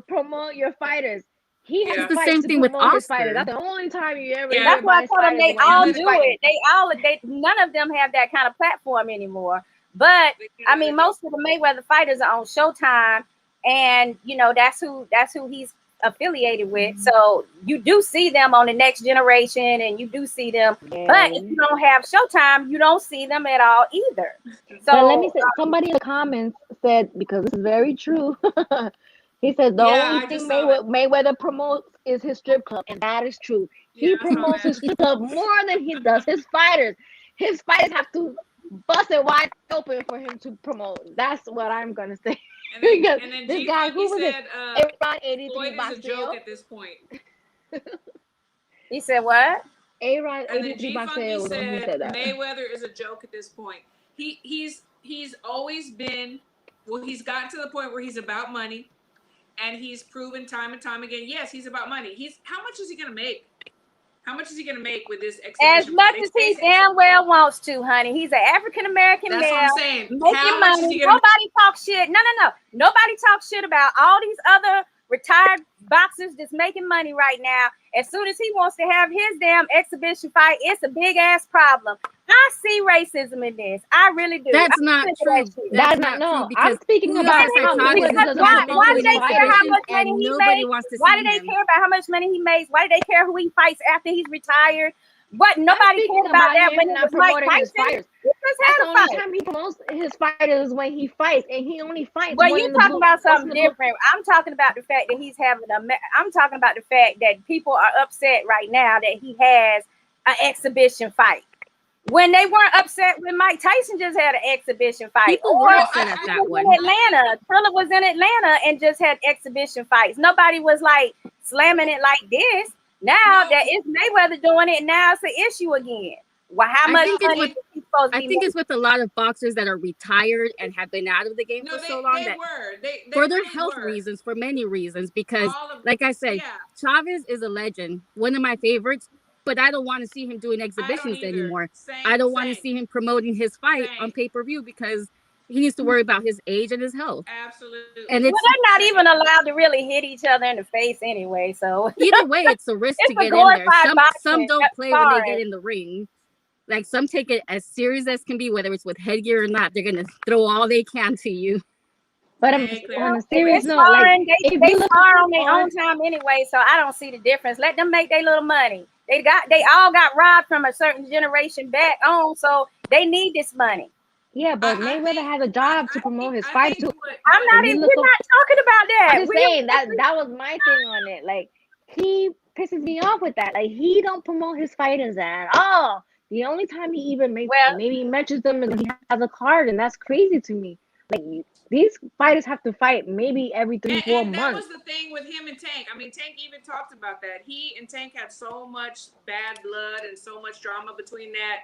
Promote your fighters. He has Yeah. to It's the fight same to thing with promote his fighters. Oscar. That's the only time you ever Yeah. hear That's why about I his told them fighters they when all he's do fighting. it. None of them have that kind of platform anymore. But I mean, most of the Mayweather fighters are on Showtime, and that's who he's affiliated with. So you do see them on the Next Generation, and you do see them. Yeah. But if you don't have Showtime, you don't see them at all either. But let me So say, somebody in the comments said, because this is very true. He said the Yeah, only I thing just saw that. Mayweather promotes is his strip club, and that is true. Yeah, He I saw promotes that. his strip club more than he does his fighters. His fighters have to bust it wide open for him to promote. That's what I'm gonna say. Because And then this G guy, Funky who was it? said, A-Rod 83 Floyd is a joke Boxeo. at this point. he said what? A-Rod And then 83 G Funky Boxeo was the one who said said that. Mayweather is a joke at this point. He's always been, well, he's gotten to the point where he's about money, and he's proven time and time again, yes, he's about money. How much is he gonna make? How much is he gonna make with this As exhibition? much as he damn well wants to, honey. He's an African American That's what male I'm saying. making How much is money. he gonna Nobody talks shit. No. Nobody talks shit about all these other retired boxers that's making money right now. As soon as he wants to have his damn exhibition fight, it's a big ass problem. I see racism in this. I really do. That's I'm not sick of true. that shit. That's That's not, not no, true I'm because speaking Julio about Cesar how Chavez Mayweather is doesn't Why promoting promote do his they his care how fighters. much exhibition money and he nobody makes? wants to Why see do they him. care about how much money he makes? Why do they care who he fights after he's retired? What? I'm Nobody speaking cared about about that him when it not was Mike promoting his Tyson. fighters. He just That's had the a only fight. time he promotes his fighters is when he fights, and he only fights Well, one you in the talking blue, about once in something the blue. different. I'm talking about the fact that he's having I'm talking about the fact that people are upset right now that he has an exhibition fight. When they weren't upset when Mike Tyson just had an exhibition fight, People or were No, upset at he that was one. in Atlanta. Trilla was in Atlanta and just had exhibition fights. Nobody was like slamming it like this. Now no, that it's Mayweather doing it, now it's an issue again. Well, how I much think it's money with is he supposed to I be think making? it's with a lot of boxers that are retired and have been out of the game no, for so long they that were. They for their really health were. reasons, for many reasons, because All of like I said, yeah, Chavez is a legend, one of my favorites, but I don't want to see him doing I don't exhibitions either. anymore. Same, I don't want to same, see him promoting his fight on same. pay-per-view because he needs to worry about his age and his health. And Absolutely. Well, it's they're not Same. even allowed to really hit each other in the face anyway. So either way, it's a risk to it's a get in there. glorified Some boxing. don't play when they get Sorry. in the ring. Like some take it as serious as can be, whether it's with headgear or not. They're gonna throw all they can to you. But Hey, Claire. on a If serious it's note, like sparring, if they you look spar on their on, own time anyway, so I don't see the difference. Let them make their little money. They all got robbed from a certain generation back on, so they need this money. yeah, but I Mayweather think has a job to promote his I fighters think too. I'm what not If you even, look we're on, not talking about I'm that. just saying that was my thing on it. Like, he pisses me off with that. Like, he don't promote his fighters at all. The only time he even Well, maybe mentions them is when he has a card, and that's crazy to me. Like, these fighters have to fight maybe every 3-4 and that was months. the thing with him and Tank. I mean, Tank even talked about that. He and Tank had so much bad blood and so much drama between that.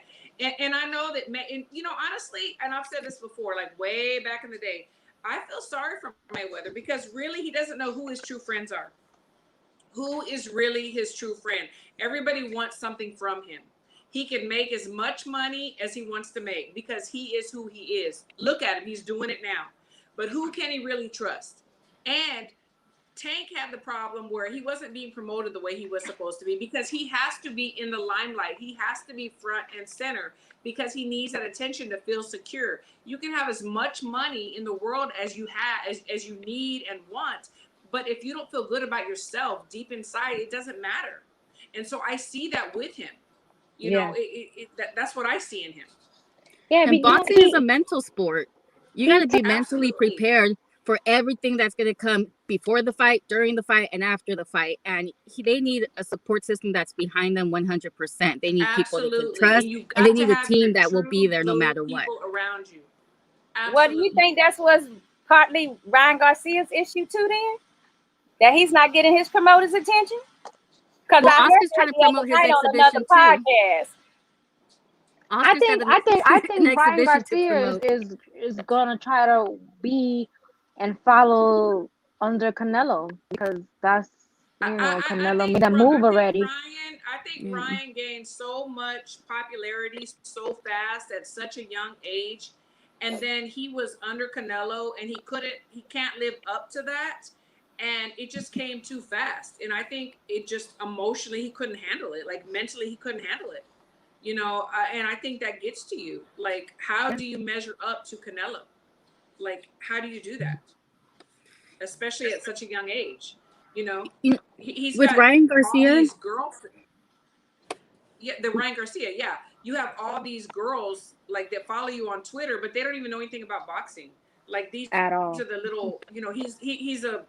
And I know that, and, honestly, and I've said this before, like way back in the day, I feel sorry for Mayweather because really he doesn't know who his true friends are. Who is really his true friend? Everybody wants something from him. He can make as much money as he wants to make because he is who he is. Look at him. He's doing it now. But who can he really trust? And Tank had the problem where he wasn't being promoted the way he was supposed to be because he has to be in the limelight. He has to be front and center because he needs that attention to feel secure. You can have as much money in the world as you have, as you need and want, But if you don't feel good about yourself deep inside, it doesn't matter. And so I see that with him. You know, that's what I see in him. Yeah, And boxing is a mental sport. You got to be mentally Absolutely. prepared for everything that's going to come before the fight, during the fight, and after the fight. And they need a support system that's behind them 100%. They need people they can Absolutely. trust, And you and they got to need a have your team that will be true there no blue matter what. people around you. What do you Absolutely. think that's was partly Ryan Garcia's issue too then? That he's not getting his promoters' attention? Because Well, I heard Oscar's that trying to the other promote his night on another exhibition too. podcast. Oscar's got I an think Ryan exhibition to Garcia promote. is gonna try to be and follow under Canelo, because that's, I Canelo think made a move already. Mm. Ryan gained so much popularity so fast at such a young age, and then he was under Canelo and he can't live up to that, and it just came too fast. And I think it just emotionally he couldn't handle it, like mentally he couldn't handle it, and I think that gets to you. Like, how do you measure up to Canelo? Like, how do you do that, especially at such a young age? You know, You know, he's with got Ryan all Garcia, these girlfriends. Yeah, the Ryan Garcia. Yeah, you have all these girls like that follow you on Twitter, but they don't even know anything about boxing. Like, these At are all. the little, he's a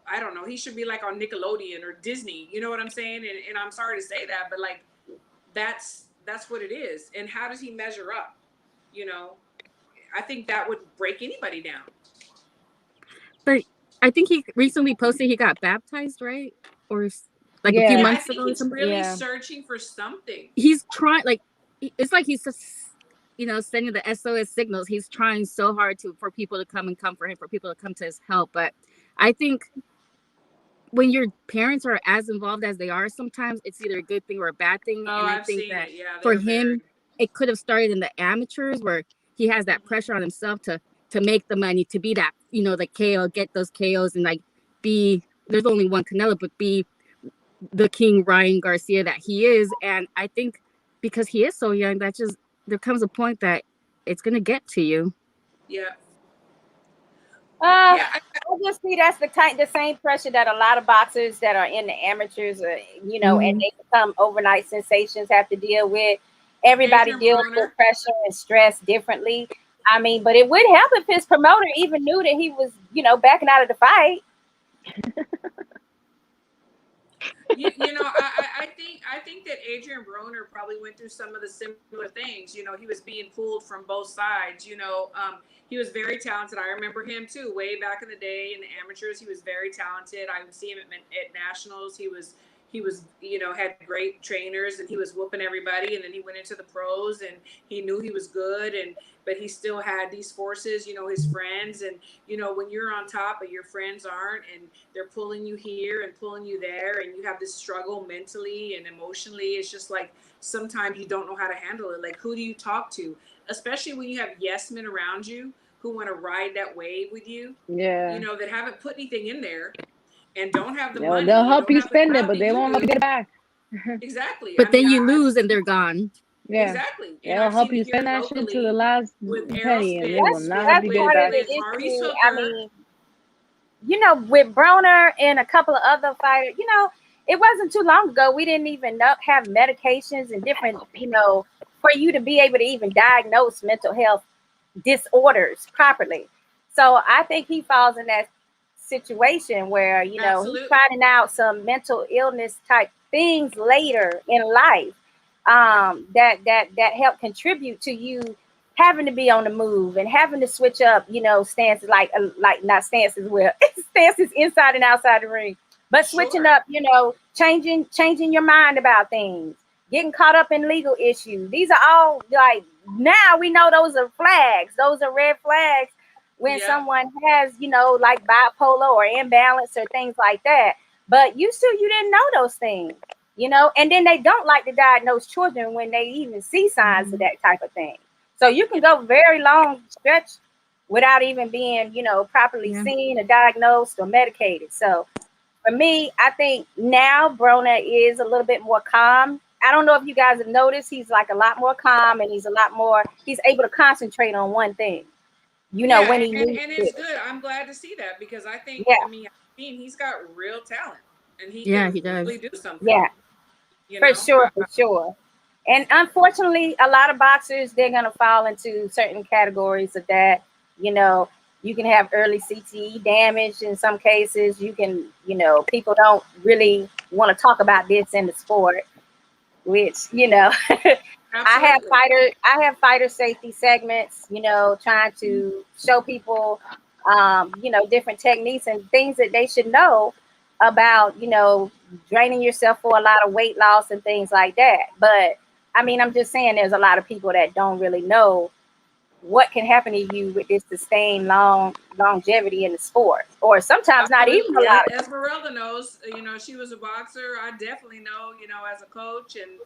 I don't know. He should be like on Nickelodeon or Disney. You know what I'm saying? And I'm sorry to say that, but like that's what it is. And how does he measure up? You know, I think that would break anybody down. but I think he recently posted he got baptized, right? Or like a few Yeah, Yeah, I months think ago or he's something. really yeah. searching for something. He's trying, like, it's like he's just, sending the SOS signals. He's trying so hard for people to come and comfort him, for people to come to his help. But I think when your parents are as involved as they are, sometimes it's either a good thing or a bad thing. Oh, And I I've think seen that it. Yeah, for they're very. him, it could have started in the amateurs where he has that pressure on himself to make the money, to be that, the KO, get those KOs, and like be, there's only one Canelo, but be the King Ryan Garcia that he is. And I think because he is so young, that just, there comes a point that it's gonna get to you. Yeah. Uh, Yeah. Obviously, that's the same pressure that a lot of boxers that are in the amateurs, and Hmm. they become overnight sensations have to deal with. Everybody Adrian deals with Broner. pressure and stress differently. I mean, but it would help if his promoter even knew that he was, backing out of the fight. I think that Adrian Broner probably went through some of the similar things. He was being pulled from both sides. He was very talented. I remember him too, way back in the day in the amateurs. He was very talented. I would see him at nationals. He was had great trainers, and he was whooping everybody. And then he went into the pros, and he knew he was good, but he still had these forces, his friends, and when you're on top but your friends aren't, and they're pulling you here and pulling you there, and you have this struggle mentally and emotionally. It's just like sometimes you don't know how to handle it. Like, who do you talk to, especially when you have yes men around you who want to ride that wave with you, Yeah. that haven't put anything in there and don't have the They'll money and help don't you have the spend it, crowd but that they you won't help you do. get it back. Exactly. I But mean, then you I've lose and seen they're it. gone. Yeah. Exactly. And They'll I've help seen you it here spend that shit to the locally last with Errol penny, and they will That's Spence, not with help that's you get it part of with back. the with Maurice issue. I Hooker. mean, with Broner and a couple of other fighters, it wasn't too long ago we didn't even have medications and different, for you to be able to even diagnose mental health disorders properly. So I think he falls in that situation where, he's Absolutely. finding out some mental illness type things later in life, that help contribute to you having to be on the move and having to switch up, stances, like not stances, well, stances inside and outside the ring, but switching Sure. up, changing your mind about things, getting caught up in legal issues. These are all, like, now we know those are flags. Those are red flags when Yep. someone has, like bipolar or imbalance or things like that. But you didn't know those things, and then they don't like to diagnose children when they even see signs of Hmm. that type of thing. So you can go very long stretch without even being, properly Yeah. seen or diagnosed or medicated. So for me, I think now Brona is a little bit more calm. I don't know if you guys have noticed, he's like a lot more calm, and he's able to concentrate on one thing, Yeah, when he and needs and to. it's good. I'm glad to see that because I think, Yeah. I mean, he's got real talent, and he Yeah, can he does. really do something. Yeah, You for know. sure, for sure. And unfortunately, a lot of boxers, they're gonna fall into certain categories of that. You know, you can have early CTE damage in some cases. You can, people don't really want to talk about this in the sport, which, Absolutely. I have fighter safety segments, trying to show people different techniques and things that they should know about, draining yourself for a lot of weight loss and things like that. But I mean, I'm just saying there's a lot of people that don't really know what can happen to you with this sustained longevity in the sport, or sometimes not even a Absolutely. lot of. Esmeralda knows, she was a boxer. I definitely know, as a coach and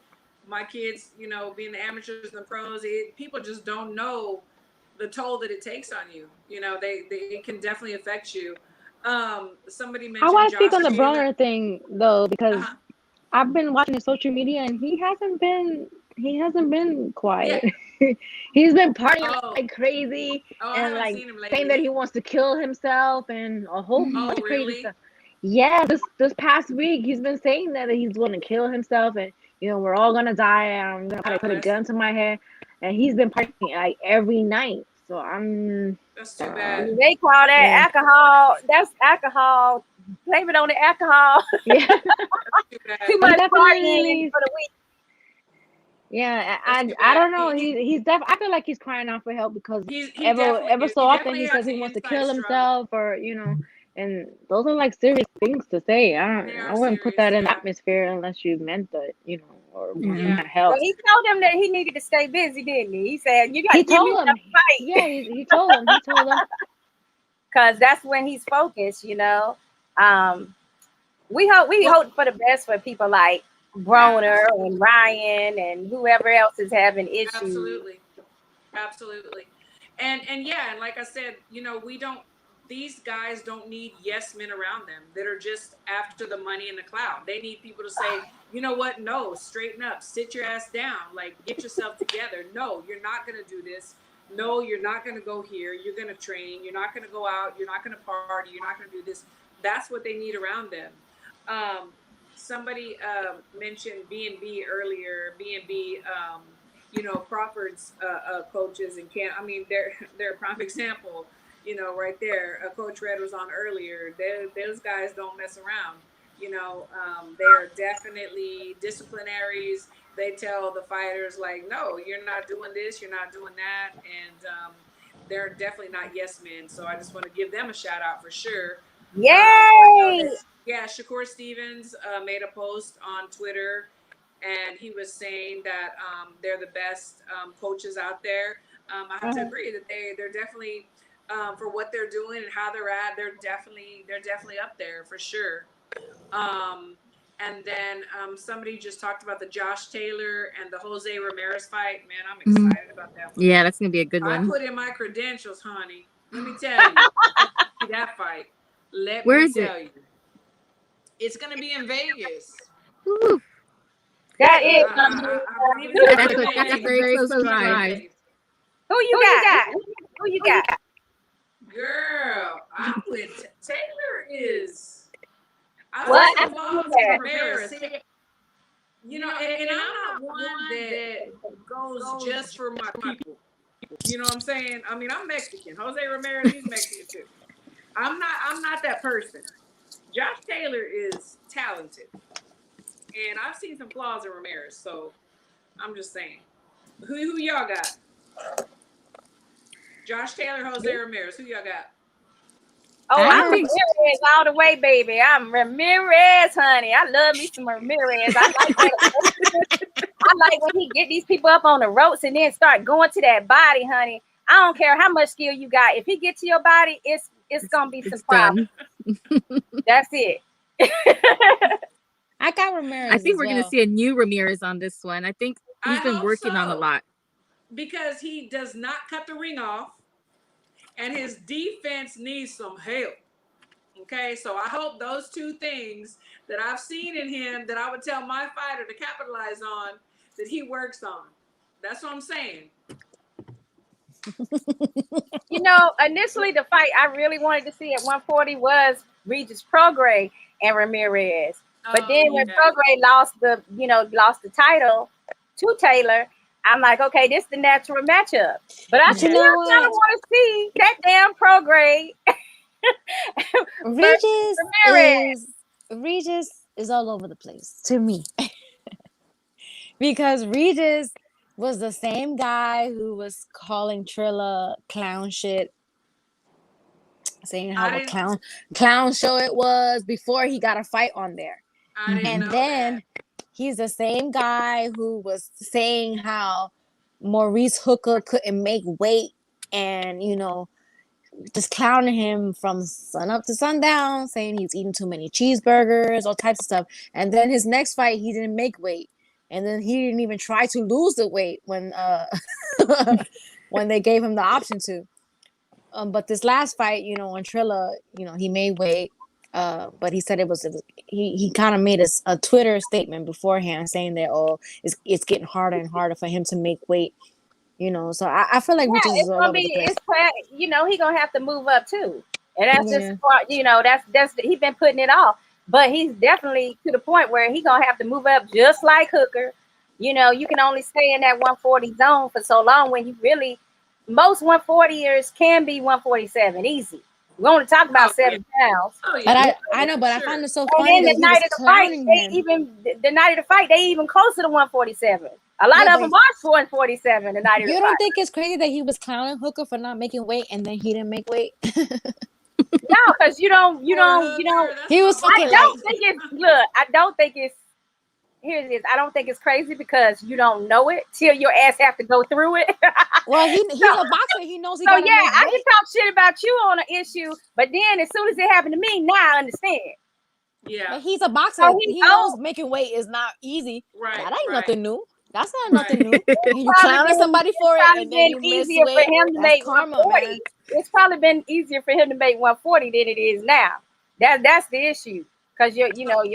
my kids, being the amateurs and the pros, people just don't know the toll that it takes on you. They it can definitely affect you. Somebody How mentioned I speak Josh on the Taylor. Broner thing though, because Uh-huh. I've been watching his social media and he hasn't been Yeah. quiet. He's been partying Oh, like crazy I and haven't like seen him saying that lately. he wants to kill himself and a whole Oh, bunch of crazy really? stuff. Yeah, this past week he's been saying that he's going to kill himself and we're all gonna die and I'm gonna God put a bless gun him. to my head and he's been partying like every night. So I'm That's too bad. They call yeah. that alcohol. That's alcohol. Blame it on the alcohol. Yeah. That's too Too bad. I'm much partying definitely for the week. yeah, That's too I bad. don't know. I feel like he's crying out for help because He definitely ever is. so He often definitely he has says an he wants to inside kill struggle. himself or and those are like serious things to say. They I are wouldn't put serious. that in the Yeah. atmosphere unless you meant it, or Yeah. wanting Yeah. that help. Well, he told him that he needed to stay busy, didn't he? He said, "You got He to give me told him, enough fight," yeah, he told him, because that's when he's focused. Um, we Well, hope for the best for people like Broner and absolutely. Ryan and whoever else is having issues. Absolutely. Absolutely. And yeah, and like I said, we don't these guys don't need yes men around them that are just after the money and the clout. They need people to say, you know what? No, straighten up, sit your ass down, like get yourself together. No, you're not gonna do this. No, you're not gonna go here. You're gonna train. You're not gonna go out. You're not gonna party. You're not gonna do this. That's what they need around them. Um, somebody mentioned B&B earlier. B&B, Crawford's coaches and can I mean they're a prime example. Right there. Coach Red was on earlier. Those guys don't mess around. They are definitely disciplinaries. They tell the fighters like, no, you're not doing this, you're not doing that, and they're definitely not yes men. So I just want to give them a shout out for sure. I know Yay! that, yeah, Shakur Stevens made a post on Twitter, and he was saying that they're the best coaches out there. I have to Mhm. agree that they're definitely for what they're doing and how they're at. They're definitely up there for sure. Um, and then somebody just talked about the Josh Taylor and the Jose Ramirez fight. Man, I'm Mhm. excited about that one. Yeah, that's gonna be a good I one. put in my credentials, honey. Let me tell you, that fight. Let Where me is it? tell you, it's gonna be in Vegas. Woo. That So is I believe it's gonna That's be in that's a Vegas. very It's close gonna be in drive. Vegas. who you got? Who you got? Girl, I'm with Taylor is. I've Well, seen I some flaws in said, Ramirez. And I'm not one that goes just for my people. You know what I'm saying? I mean, I'm Mexican. Jose Ramirez, he's Mexican too. I'm not that person. Josh Taylor is talented. And I've seen some flaws in Ramirez, so I'm just saying. Who y'all got? Josh Taylor, Jose Ramirez. Who y'all got? oh, I I'm think Ramirez all the way, baby. I'm Ramirez, honey. I love me some Ramirez. I like that. I like when he get these people up on the ropes and then start going to that body, honey. I don't care how much skill you got. If he get to your body, it's gonna be some it's problems. done. That's it. I got I Ramirez think as we're gonna well. see a new Ramirez on this one. I think I he's been hope working on a so. lot. Because he does not cut the ring off, and his defense needs some help. Okay, so I hope those two things that I've seen in him that I would tell my fighter to capitalize on, that he works on. That's what I'm saying. You know, initially the fight I really wanted to see at 140 was Regis Prograis and Ramirez. But Oh then when yeah. Prograis lost the title to Taylor, I'm like, okay, this is the natural matchup. But I But you still know kind of what? want to see that damn Prograis versus Regis Ramirez. is Regis is all over the place to me. Because Regis was the same guy who was calling Trilla clown shit, saying how I a didn't clown show it was before he got a fight on there. I didn't And know that. then he's the same guy who was saying how Maurice Hooker couldn't make weight, and just clowning him from sun up to sundown, saying he's eating too many cheeseburgers, all types of stuff. And then his next fight, he didn't make weight, and then he didn't even try to lose the weight when when they gave him the option to. But this last fight, on Trilla, he made weight. But he said he kind of made a Twitter statement beforehand saying that it's getting harder and harder for him to make weight. So I feel like Regis Yeah, is it's all gonna over the be place. he gonna have to move up too, and that's just Yeah. that's he been putting it off, but he's definitely to the point where he gonna have to move up just like Hooker. You can only stay in that 140 zone for so long when you really most 140ers can be 147 easy. We only talk Oh about yeah. 7 pounds. Oh But yeah. I know, but I Sure. find it so And funny then that he was clowning him. the night of the fight, they even closer to 147. A lot Yeah, of but them are 147 the night of the you fight. don't think it's crazy that he was clowning Hooker for not making weight and then he didn't make weight? No, because Poor Hooker. That's He my was I fucking boy. like, don't think it's look. I don't think it's here. It is. I don't think it's crazy because you don't know it till your ass have to go through it. well, he's so, a boxer. He knows he so gotta yeah, make I can weight. talk shit about you on an issue, but then as soon as it happened to me, now I understand. Yeah. But he's a boxer. So he's He knows old. making weight is not easy. Right. That ain't Right. nothing new. That's not Right. nothing new. It's You probably clowning somebody it's for it probably and then been you miss easier for weight. him to That's make karma, 140. man. It's probably been easier for him to make 140 than it is now. That's the issue. Because your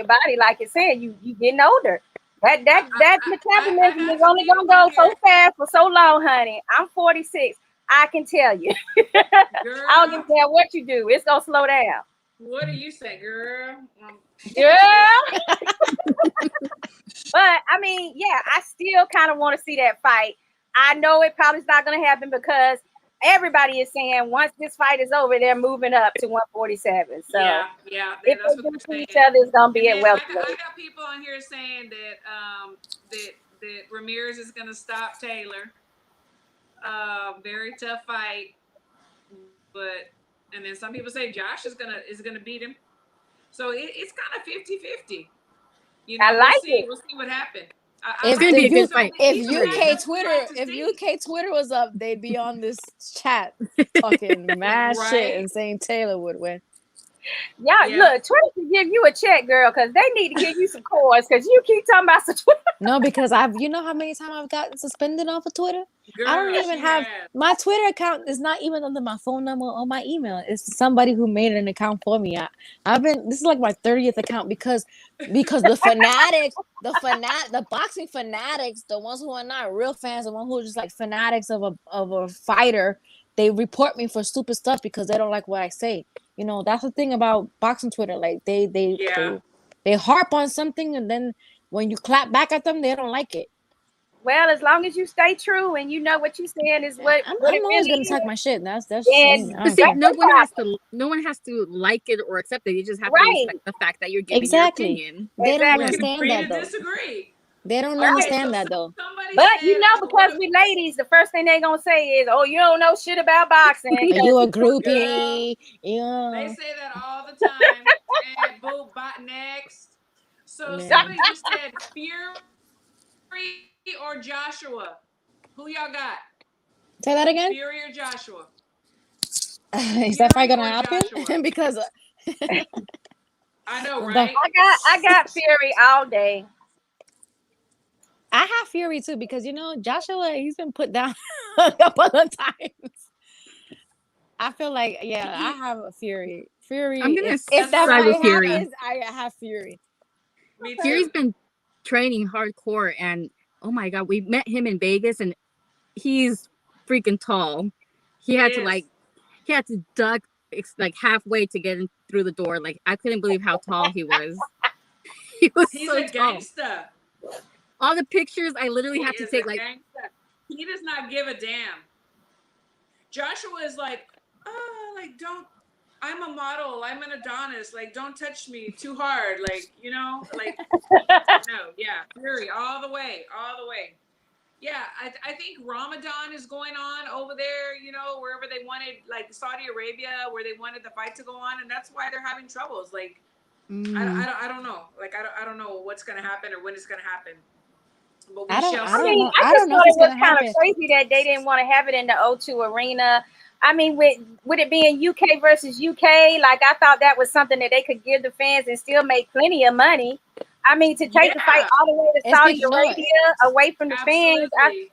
body, like it's saying, you getting older. That I metabolism got is some only people gonna on go so here, fast for so long, honey. I'm 46. I can tell you. girl. I don't give a damn what you do. It's gonna slow down. What do you say, girl? Yeah. But I mean, yeah, I still kind of want to see that fight. I know it probably is not going to happen because everybody is saying once this fight is over, they're moving up to 147. So Yeah. if That's they what do they're see each saying. other, it's going to be And at then I welterweight. got people on here saying that Ramirez is gonna stop Taylor. Very tough fight, but and then some people say Josh is gonna beat him. So it's kind of 50-50. I We'll like see. it. We'll see what happens. I If like gonna be the a it. good U fight. if These are UK matchups we Twitter like to if see. UK Twitter was up, they'd be on this chat talking mad shit Right? and saying Taylor would win. Yeah, Yeah. look, Twitter can give you a check, girl, because they need to give you some coins because you keep talking about some Twitter. No, because you know how many times I've gotten suspended off of Twitter? I don't Girl, even she have has. my Twitter account is not even under my phone number or my email. It's somebody who made an account for me. This is like my 30th account because the fanatics, the boxing fanatics, the ones who are not real fans, the ones who are just like fanatics of a fighter, they report me for stupid stuff because they don't like what I say. That's the thing about boxing Twitter. Like Yeah. they harp on something and then when you clap back at them, they don't like it. Well, as long as you stay true and you know what you're saying is what I'm it always really gonna is, talk my shit. That's me. then I But don't see, care. that's no problem. no one has to like it or accept it. You just have to Right. respect the fact that you're giving your Exactly. opinion. They don't We Exactly. can understand agree that to though. disagree. They don't Okay, so understand that though. somebody But said, because we ladies, the first thing they gonna say is, "Oh, you don't know shit about boxing." Are you a girl, groupie? they Yeah. say that all the time. And boo, bot next. So Yeah. somebody just said Fury or Joshua. Who y'all got? Say that again. Fury or Joshua? Is that fight Fury gonna or happen? Joshua? Because I know, the right? I got Fury all day. I have Fury too because Joshua he's been put down a couple of times. I feel like I have a Fury. Fury. I'm gonna If that side with fight Fury. happens, I have Fury. Me Fury's too. been training hardcore, and oh my god, we met him in Vegas, and he's freaking tall. he He had to is. duck like halfway to get in through the door. Like I couldn't believe how tall he was. He was He's so a tall. gangster. All the pictures I literally He had to is take a like gangster. He does not give a damn. Joshua is like, oh, like don't. I'm a model. I'm an Adonis. Like, don't touch me too hard. Like, like no, yeah, fury all the way, all the way. Yeah, I think Ramadan is going on over there, wherever they wanted, like Saudi Arabia, where they wanted the fight to go on, and that's why they're having troubles. Like, I don't know. Like, I don't know what's going to happen or when it's going to happen. But we shall I see. don't know. I I just don't know thought if it it's was gonna kind of happen. crazy that they didn't want to have it in the O2 Arena. I mean, with it being UK versus UK, like I thought that was something that they could give the fans and still make plenty of money. I mean, to take the fight Yeah, all the way to It's Saudi no, Arabia away from the fans, absolutely.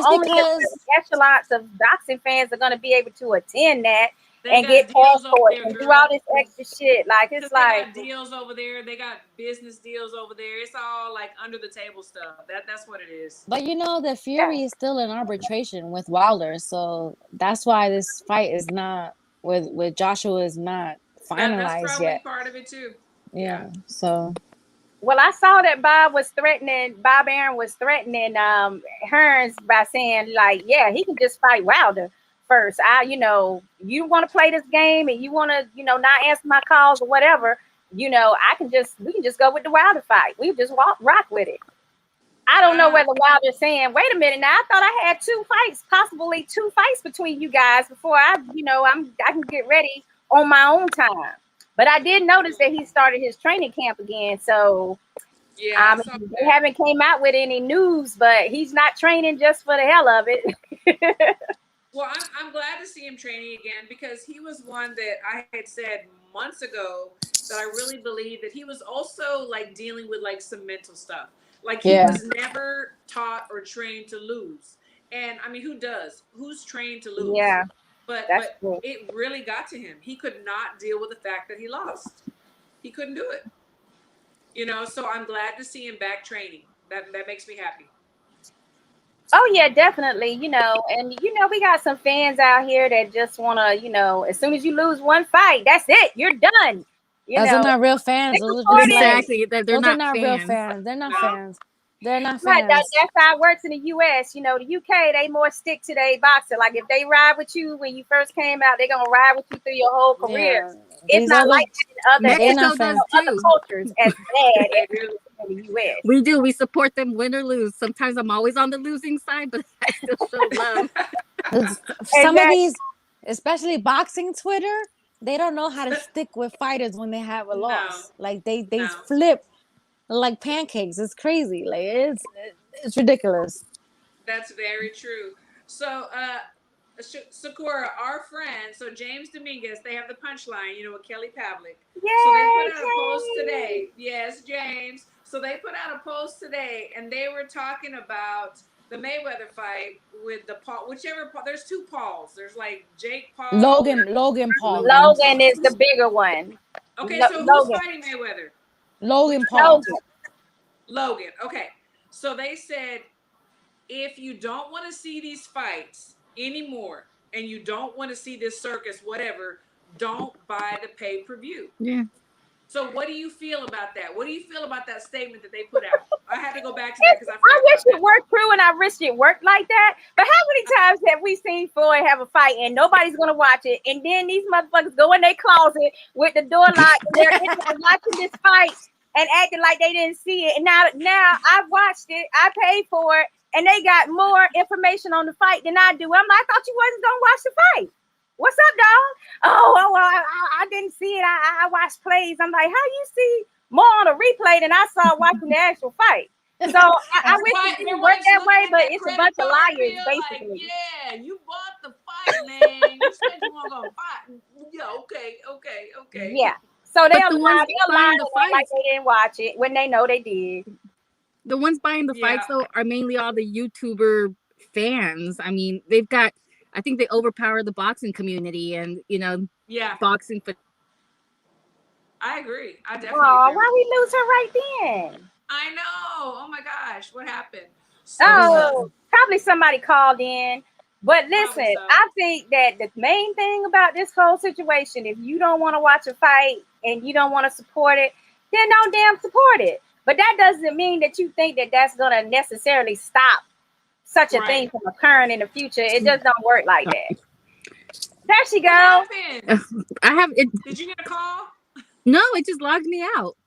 only it's a because certain echelons of boxing fans are going to be able to attend that They and got get deals over passports there, and do all girl. this extra shit. Like Because it's they like, got deals over there. They got business deals over there. It's all like under the table stuff. That's what it is. but the yeah, Fury is still in arbitration with Wilder, so that's why this fight is not with Joshua is not That's finalized probably yet. part of it too. Yeah. Yeah, so well, I saw that Bob Aaron was threatening Hearns by saying like, yeah, he can just fight Wilder first. You want to play this game and you want to, not answer my calls or whatever, we can just go with the Wilder fight. We just rock with it. I don't know Uh, whether Wilder's saying, wait a minute, now I thought I had two fights, possibly two fights between you guys before I can get ready on my own time. But I did notice that he started his training camp again. So yeah, I saw they that. haven't came out with any news, but he's not training just for the hell of it. Well, I'm glad to see him training again because he was one that I had said months ago that I really believe that he was also like dealing with like some mental stuff. Like he yeah, was never taught or trained to lose. And I mean, who does? Who's trained to lose? Yeah, But that's but true. it really got to him. He could not deal with the fact that he lost. He couldn't do it. So I'm glad to see him back training. That makes me happy. Oh yeah, definitely. And we got some fans out here that just wanna, as soon as you lose one fight, that's it. You're done. You those are know, not real fans. they Those are just recorded. like exactly that they're those are not not real fans. fans. They're not No. fans. They're not Right, fans. that's how it works in the US. The UK, they more stick to their boxer. Like if they ride with you when you first came out, they're gonna ride with you through your whole career. Yeah, It's these not other like that in they're other not Mexico does fans. other too. cultures as bad They as it do. is in the US. We do. We support them win or lose. Sometimes I'm always on the losing side, but I still show love. Some of Exactly. these, especially boxing Twitter, they don't know how to stick with fighters when they have a No, loss. Like they no. flip like pancakes. It's crazy. Like it's ridiculous. That's very true. So, Sakura, our friend, so James Dominguez, they have the punchline, with Kelly Pavlik. So they put Yay, out a post James. today. Yes, James. So they put out a post today, and they were talking about the Mayweather fight with the Paul, whichever Paul. There's two Pauls. There's like Jake Paul. Logan Paul. Logan. Logan is the bigger one. Okay, so who's Logan. fighting Mayweather? Logan Paul. Logan. Logan. Okay. So they said if you don't want to see these fights anymore and you don't want to see this circus, whatever, don't buy the pay-per-view. Yeah. So what do you feel about that? What do you feel about that statement that they put out? I had to go back to that because I I forgot wish about it worked true and I wish it worked like that. But how many times have we seen Floyd have a fight and nobody's gonna watch it, and then these motherfuckers go in their closet with the door locked and they're in there watching this fight and acting like they didn't see it. And now I've watched it, I paid for it, and they got more information on the fight than I do. I'm like, I thought you wasn't gonna watch the fight. What's up, dog? Oh, well, I didn't see it. I watched plays. I'm like, how you see more on a replay than I saw watching the actual fight? So I wish it Your didn't work wife's that looking way, at but that it's a credit bunch of card liars, bill like, basically. yeah, you bought the fight, man. You said you weren't gonna fight. Yeah, okay. Yeah. So But the ones they'll lie buying the like fights, they didn't watch it when they know they did. the ones buying the Yeah. fights though are mainly all the YouTuber fans. I mean, I think they overpower the boxing community and Yeah, boxing for I agree. I definitely Oh, do. why we lose her right then? I know. Oh my gosh, what happened? So I don't know. Oh, probably somebody called in. But listen, So. I think that the main thing about this whole situation, if you don't want to watch a fight and you don't want to support it, then don't damn support it. But that doesn't mean that you think that that's going to necessarily stop such a thing from occurring in the future. It just don't work like that. There she goes. I have it. Did you get a call? No, it just logged me out.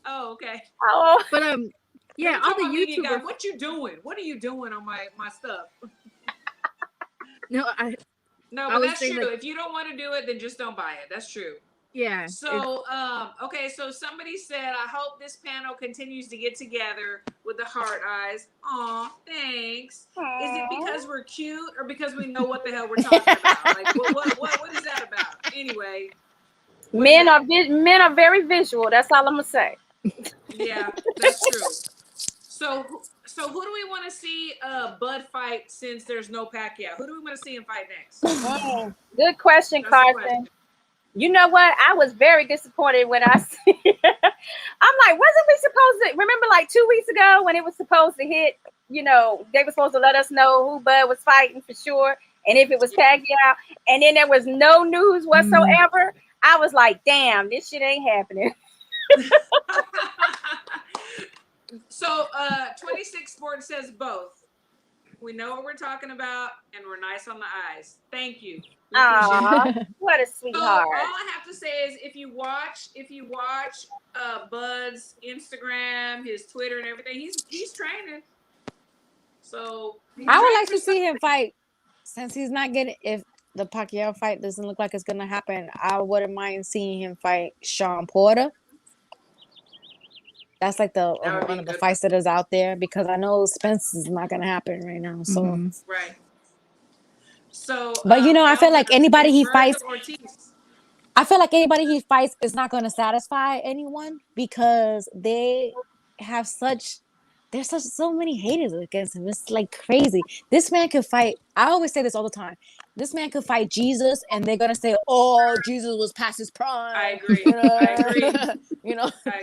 Oh, okay. Oh, but yeah, all the YouTubers. What you doing? What are you doing on my stuff? No, but that's true. Like, if you don't want to do it, then just don't buy it. That's true. Yeah. So, okay. So somebody said, I hope this panel continues to get together with the heart eyes. Aw, thanks. Aww. Is it because we're cute or because we know what the hell we're talking about? Like, what is that about? Anyway. Men are very visual. That's all I'm gonna say. Yeah, that's true. So who do we want to see Bud fight since there's no Pacquiao? Who do we want to see him fight next? Good question, Carson. You know what? I was very disappointed when I see I'm like, wasn't we supposed to remember like 2 weeks ago when it was supposed to hit, they were supposed to let us know who Bud was fighting for sure, and if it was Pacquiao, and then there was no news whatsoever. I was like, damn, this shit ain't happening. So 26 Sports says both. We know what we're talking about, and we're nice on the eyes. Thank you. Aww, what a sweetheart. So all I have to say is, if you watch Bud's Instagram, his Twitter, and everything, he's training. So I would like to see him fight. Since he's not getting, if the Pacquiao fight doesn't look like it's gonna happen, I wouldn't mind seeing him fight Sean Porter. That's like one of the fights that is out there, because I know Spence is not gonna happen right now. So right. So, but I feel like anybody he fights, is not gonna satisfy anyone, because have there's so many haters against him. It's like crazy. This man could fight. I always say this all the time. This man could fight Jesus, and they're gonna say, "Oh, Jesus was past his prime." I agree. I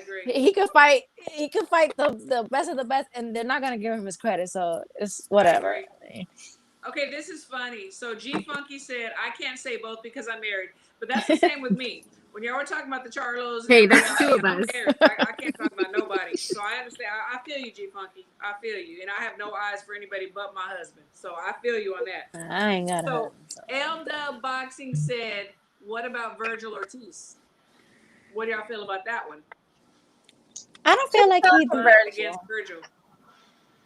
agree. He could fight. He could fight the best of the best, and they're not gonna give him his credit. So it's whatever. Okay, this is funny. So G Funky said, "I can't say both because I'm married," but that's the same with me. When y'all were talking about the Charlos, hey, that's two of us. I can't talk about nobody. So I understand. I feel you, G Funky. I feel you, and I have no eyes for anybody but my husband. So I feel you on that. I ain't got So L Dub Boxing said, "What about Virgil Ortiz? What do y'all feel about that one?" I don't feel like he's against Virgil.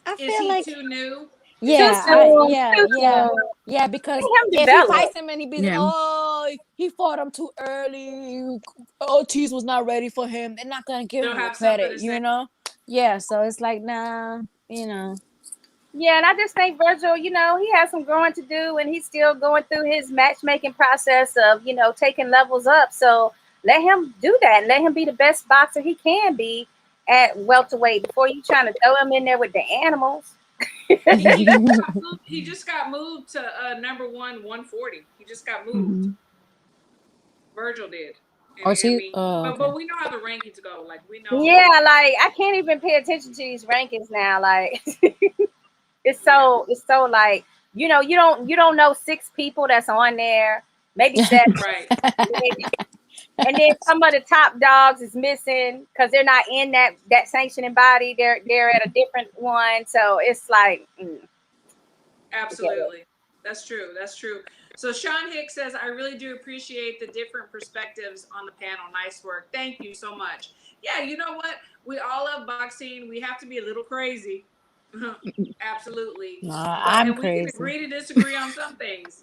I feel Is he like too new? Yeah, because if he fights him and he be like, "Oh, he fought him too early. Ortiz was not ready for him," they're not gonna give him the credit, Yeah, so it's like, nah, Yeah, and I just think Virgil, he has some growing to do, and he's still going through his matchmaking process of, taking levels up. So let him do that. Let him be the best boxer he can be at welterweight before you trying to throw him in there with the animals. He just got moved to number 140. He just got moved. Virgil did. But we know how the rankings go. Like, we know. Yeah, like I can't even pay attention to these rankings now. Like it's so like you don't know 6 people that's on there, maybe 7. Right. And then some of the top dogs is missing because they're not in that sanctioning body. They're at a different one. So it's like absolutely. That's true. So Sean Hicks says, "I really do appreciate the different perspectives on the panel. Nice work. Thank you so much." Yeah, you know what? We all love boxing. We have to be a little crazy. Absolutely. I'm crazy. We can agree to disagree on some things,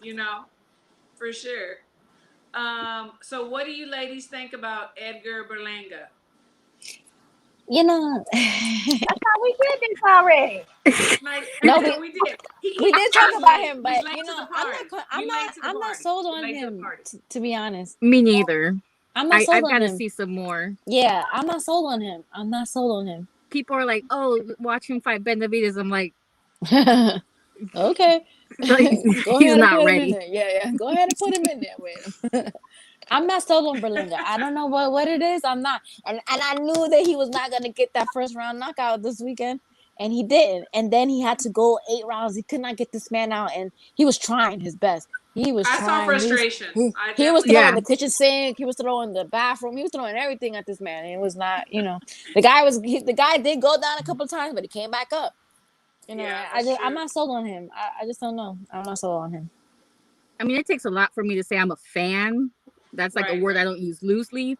for sure. So what do you ladies think about Edgar Berlanga? That's how we did this already. No, we did. We did talk about him, but I'm not sold on him. To be honest, me neither. I'm not sold on him. I've got to see some more. Yeah, I'm not sold on him. People are like, "Oh, watch him fight Benavidez." I'm like, okay. He's not ready. Yeah. Go ahead and put him in there with him. I'm not sold on Berlanga. I don't know what it is. I'm not. And I knew that he was not going to get that first round knockout this weekend. and he didn't. And then he had to go 8 rounds. He could not get this man out, and he was trying his best. He was I saw trying. frustration. He was definitely throwing Yeah. the kitchen sink. He was throwing the bathroom. He was throwing everything at this man. And it was not, the guy did go down a couple of times, but he came back up. Yeah, I'm that's true. not sold on him. I just don't know. I'm not sold on him. I mean, it takes a lot for me to say I'm a fan. That's like a Right, word I right. don't use loosely.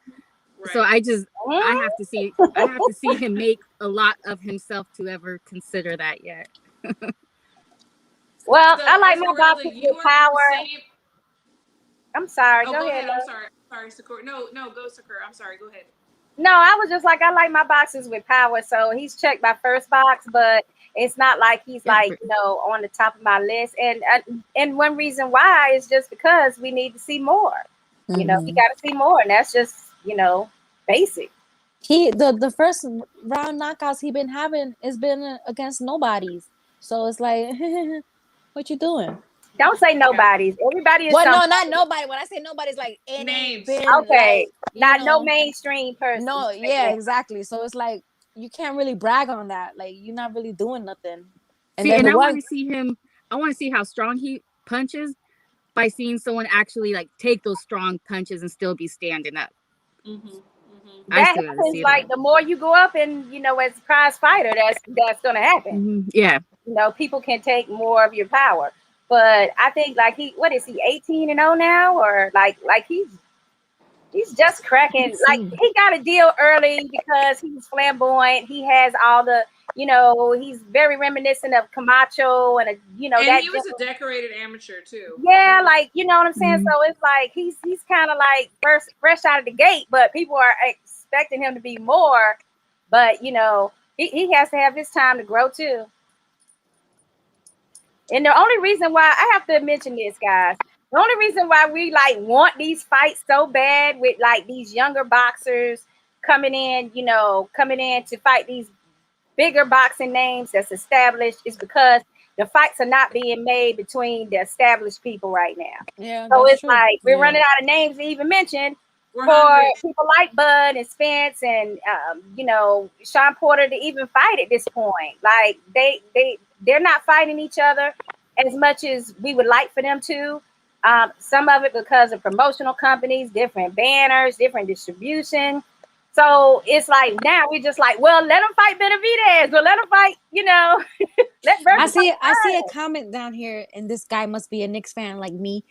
So Right. I have to see him make a lot of himself to ever consider that yet. Well, So I like my Esmeralda, boxes you with are the power. same. I'm sorry. Oh, Go go ahead, ahead. I'm love. sorry. Sorry, Sakura. No, go Sakura. I'm sorry. Go ahead. No, I was just like, I like my boxes with power. So he's checked my first box, but it's not like he's Yeah, like, on the top of my list. And one reason why is just because we need to see more. You Mhm. got to see more, and that's just, basic. The first round knockouts he been having has been against nobodies. So it's like, what you doing? Don't say Yeah. nobody's. Everybody is Well, no, somebody. not nobody. When I say nobody's, like it ain't Names. been Okay, like not no mainstream person. no, yeah, exactly. So it's like you can't really brag on that. Like you're not really doing nothing. And see, then and the I want one, to see him. I want to see how strong he punches by seeing someone actually like take those strong punches and still be standing up. Mm-hmm. Mm-hmm. I That still got to happens see like that. the more you go up, and as a prize fighter, that's gonna happen. Yeah. People can take more of your power. But I think like what is he, 18-0 now, or like he's just cracking. let's Like see. he got a deal early because he's flamboyant. He has all the, he's very reminiscent of Camacho and And that. he was a decorated amateur too. Yeah, like you know what I'm saying. Mhm. So it's like he's kind of like fresh out of the gate, but people are expecting him to be more. But he has to have his time to grow too. And the only reason why I have to mention this, guys, the only reason why we like want these fights so bad with like these younger boxers coming in to fight these bigger boxing names that's established is because the fights are not being made between the established people right now. Yeah, So that's it's true. like we're Yeah. running out of names to even mention We're for hungry. people like Bud and Spence and Sean Porter to even fight at this point. Like they're not fighting each other as much as we would like for them to. Some of it because of promotional companies, different banners, different distribution. So it's like now we're just like, well, let them fight Benavidez, or let them fight, let I Burton see fight. a comment down here, and this guy must be a Knicks fan like me.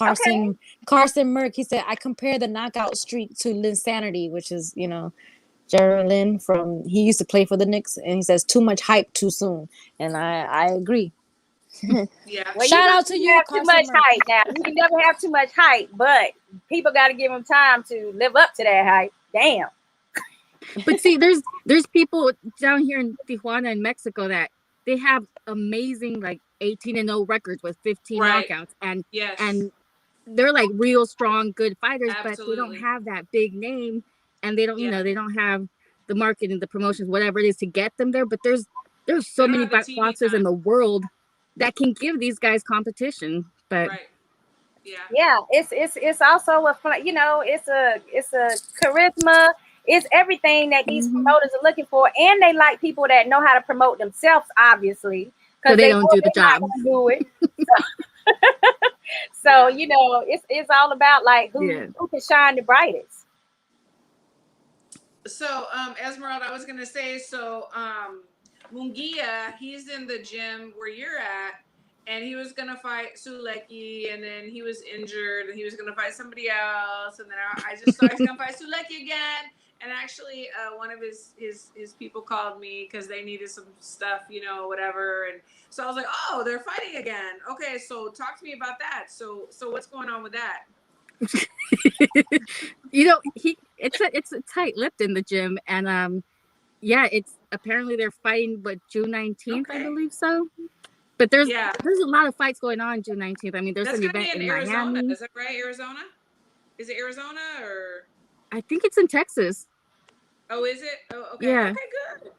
Okay. Carson Merck. He said I compare the knockout streak to Linsanity, which is Jerry Lin he used to play for the Knicks, and he says too much hype too soon, and I agree. Yeah. Well, you Shout know, out to you you, have too Carson much Merck. hype now. You can never have too much hype, but people got to give them time to live up to that hype. Damn. But see, there's people down here in Tijuana in Mexico that they have amazing like 18-0 records with 15 Right. knockouts, and Yes. they're like real strong, good fighters, but they don't Absolutely. have that big name, and they don't Yeah. they don't have the marketing, the promotions, whatever it is to get them there. But there's They so don't many have the TV boxers in time. the world that can give these guys competition. But Right. Yeah. Yeah, it's also it's a charisma. It's everything that these Mhm. promoters are looking for, and they like people that know how to promote themselves, obviously, So because they they don't know do the they're not job. going to do it. So it's all about like Yeah. who can shine the brightest. So, Esmeralda, I was gonna say, so Mungia, he's in the gym where you're at, and he was gonna fight Sulecki, and then he was injured, and he was gonna fight somebody else, and then I just saw he's gonna fight Sulecki again. And actually, one of his people called me because they needed some stuff, whatever. And so I was like, oh, they're fighting again. Okay, so talk to me about that. So what's going on with that? It's a tight lipped in the gym, and yeah, it's apparently they're fighting, but June 19th, I Okay. believe so. But there's Yeah. a lot of fights going on June 19th. I mean, there's That's an gonna be event in in Arizona. Miami. Is that right? Arizona? Is it Arizona or? I think it's in Texas. Oh, is it? Oh, okay. Yeah. Okay, good.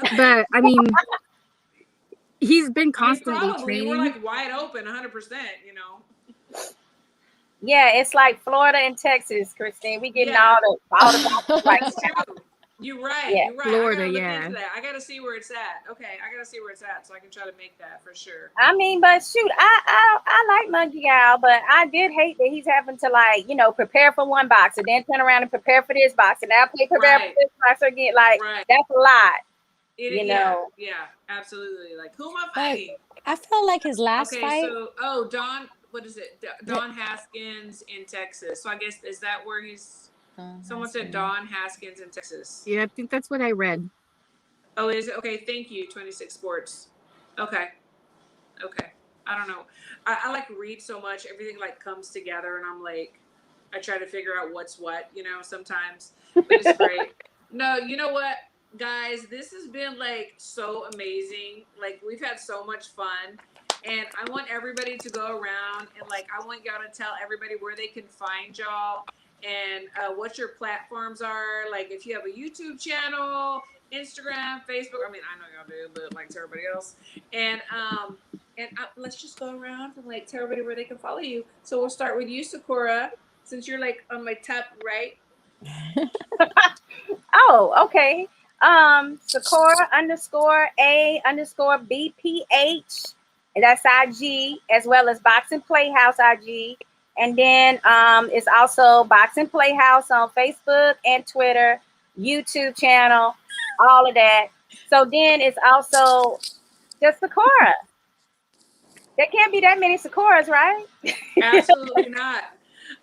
Okay. But I mean, he's been I mean, constantly probably we're training. like wide open, 100%. Yeah, it's like Florida and Texas, Christine. We getting Yeah, all the that's right. true. You're right. Yeah. You're right. Florida, I gotta look yeah. into that. I gotta see where it's at. Okay, I gotta see where it's at so I can try to make that for sure. I mean, but shoot, I like Monkey Gal, but I did hate that he's having to like, prepare for one box and then turn around and prepare for this box and now prepare for Right. this box again. Like Right. that's a lot, Yeah. Yeah. Absolutely. Like, who am I But fighting? I felt like his last Okay. fight. So, Don. What is it? Don Haskins in Texas. So I guess is that where he's? Someone said Don Haskins in Texas. Yeah, I think that's what I read. Oh, is it? Okay. Thank you. 26 Sports. Okay. Okay. I don't know. I like read so much. Everything like comes together, and I'm like, I try to figure out what's what, sometimes. But it's great. No, you know what, guys? This has been like so amazing. Like we've had so much fun. And I want everybody to go around and like I want y'all to tell everybody where they can find y'all and what your platforms are. Like if you have a YouTube channel, Instagram, Facebook. I mean, I know y'all do, but like to everybody else. And let's just go around and like tell everybody where they can follow you. So we'll start with you, Sakura, since you're like on my top right. Oh, okay. Sakura _A_BPH. And that's IG, as well as Boxing Playhouse IG. And then it's also Boxing Playhouse on Facebook and Twitter, YouTube channel, all of that. So then it's also just Sakura. There can't be that many Sakuras, right? Absolutely not.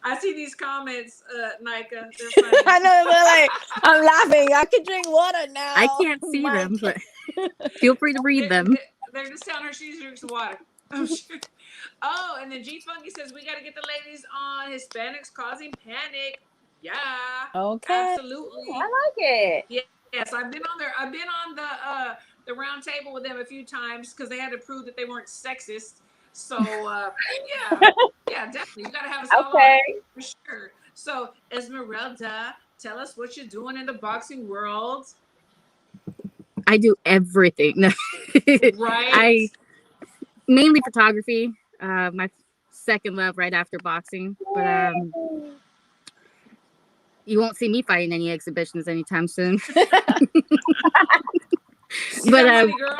I see these comments, Nika. They're funny. I know, but like I'm laughing. I could drink water now. I can't see Mike. them, but feel free to read them. They're just telling her she drinks water. Oh, shit. Oh, and then G Funky says we got to get the ladies on Hispanics causing panic. Yeah. Okay. Absolutely. I like it. Yes, I've been on there. I've been on the round table with them a few times because they had to prove that they weren't sexist. So yeah, definitely. You gotta have us all Okay. on for sure. So Esmeralda, tell us what you're doing in the boxing world. I do everything. Right. I mainly photography. My second love right after boxing. But you won't see me fighting any exhibitions anytime soon. But money, girl.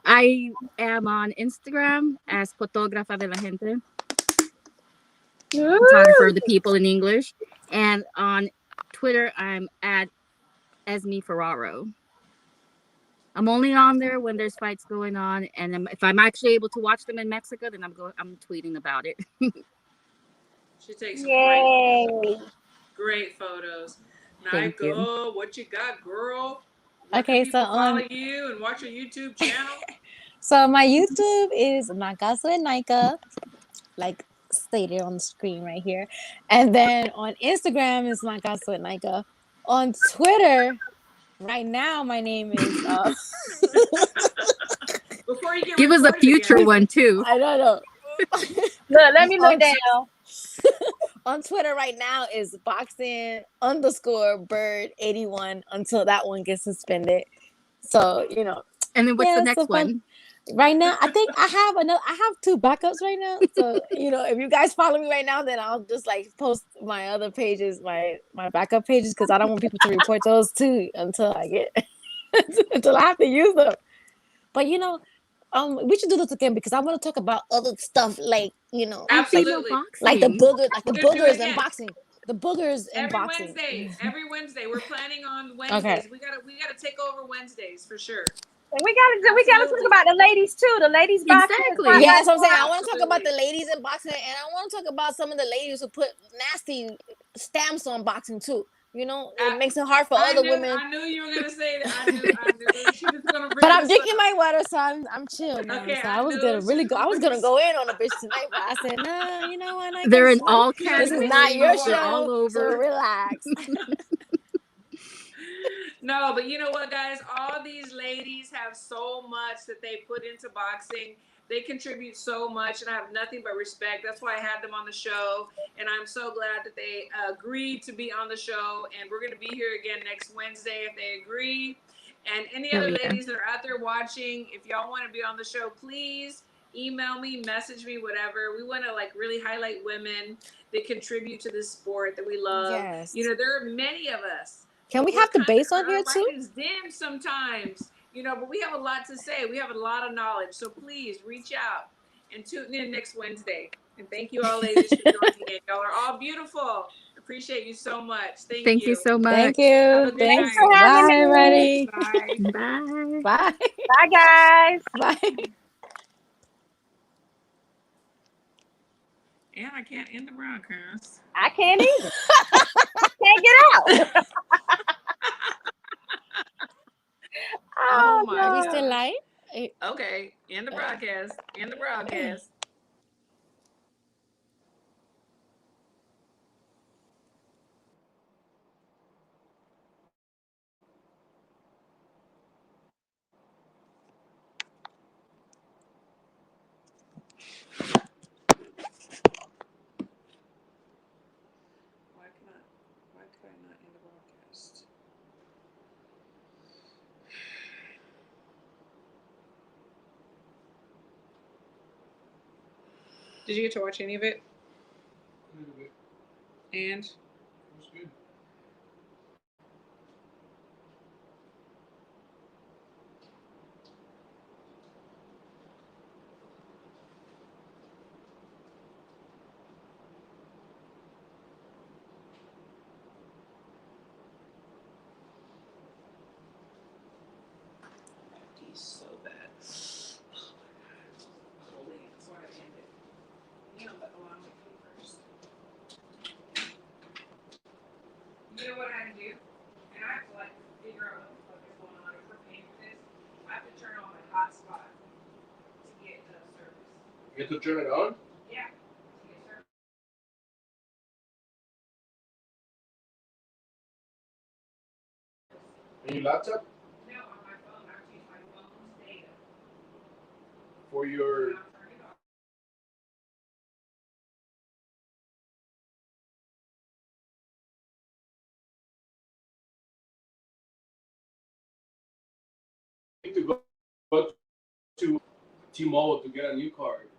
I am on Instagram as Fotógrafa de la Gente, photographer of the people in English, and on Twitter I'm at Esme Ferraro. I'm only on there when there's fights going on, and if I'm actually able to watch them in Mexico, then I'm tweeting about it. She takes some Yay. great photos. Thank you. Nika, what you got, girl? Where Okay, can people so follow you and watch your YouTube channel? So my YouTube is Nakasu and Nika, like stated on the screen right here. And then on Instagram is Nakasu and Nika. On Twitter, right now my name is Before you get Give us a reported future again. one too. I don't know. Look, let me look down. On Twitter right now is boxing_bird81 until that one gets suspended. So, And then what's yeah, the next so fun. one? Right now, I think I have 2 backups right now. So, if you guys follow me right now, then I'll just like post my other pages, my backup pages, because I don't want people to report those too until I have to use them. But we should do this again because I want to talk about other stuff like, Absolutely. like the boogers, We're gonna do it boogers in again. boxing. The boogers in boxing. Every Wednesday. We're planning on Wednesdays. Okay. We gotta take over Wednesdays for sure. And we gotta talk about the ladies too. The ladies boxing. Exactly. Yeah, that's what I'm saying. I want to talk Absolutely. about the ladies in boxing, and I want to talk about some of the ladies who put nasty stamps on boxing too. It makes it hard for other women. I knew you were gonna say that. I knew she was gonna bring But I'm this drinking up. my water, so I'm chill now. Okay, So I I was knew gonna she was I was gonna gonna go in on a bitch tonight, but I said, no, you know what? They're in all This categories. is not your They're show. all over. So relax. No, but you know what, guys? All these ladies have so much that they put into boxing. They contribute so much, and I have nothing but respect. That's why I had them on the show, and I'm so glad that they agreed to be on the show. And we're going to be here again next Wednesday if they agree. And any other ladies that are out there watching, if y'all want to be on the show, please email me, message me, whatever. We want to like really highlight women that contribute to this sport that we love. Yes. There are many of us Can we have the bass on here Our too? mic is dim sometimes, you know, but we have a lot to say. We have a lot of knowledge. So please reach out and tune in next Wednesday. And thank you all, ladies, for joining in. Y'all are all beautiful. Appreciate you so much. Thank you so much. Thank Have a you. good Thanks night. for having Bye, me. everybody. Bye. Bye. Bye. Bye, guys. Bye. And I can't end the broadcast. I can't either. Can't get out. Oh my Are we God. still live? Okay, end the broadcast. End the broadcast. Why could I not end the broadcast? Did you get to watch any of it? A little bit. And It was good. he's so bad. Oh my God. Holy, that's why I ended. You know, but allow me to first. You know what I have to do? And I have to like figure out what the fuck is going on. If we're paying for this, I have to turn on my hotspot to get the service. You have to turn it on? Yeah, to get service. On your laptop? No, on my phone. I have to use my phone's data. For your. And I'll turn it off. You need to go to T-Mobile to get a new card.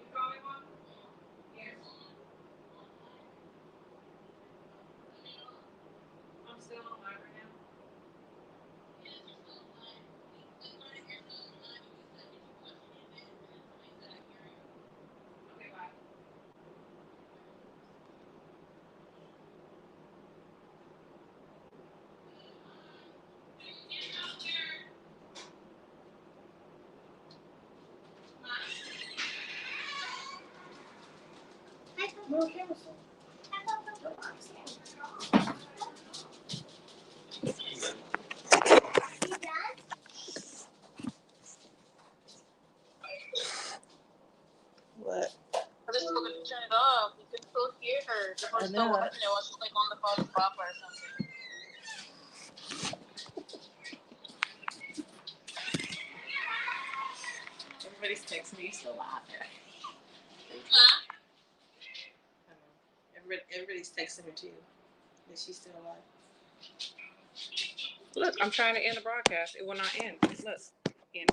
You call me one? Yes. I'm still on live right now. Okay, bye. What? I just forgot to turn it off. You can still hear her. Just I was still know. watching it while she's like on the phone with Papa or something. Everybody's texting me. Still laughing. Huh? Everybody's texting her too. Is she still alive? Look, I'm trying to end the broadcast. It will not end. Look, end.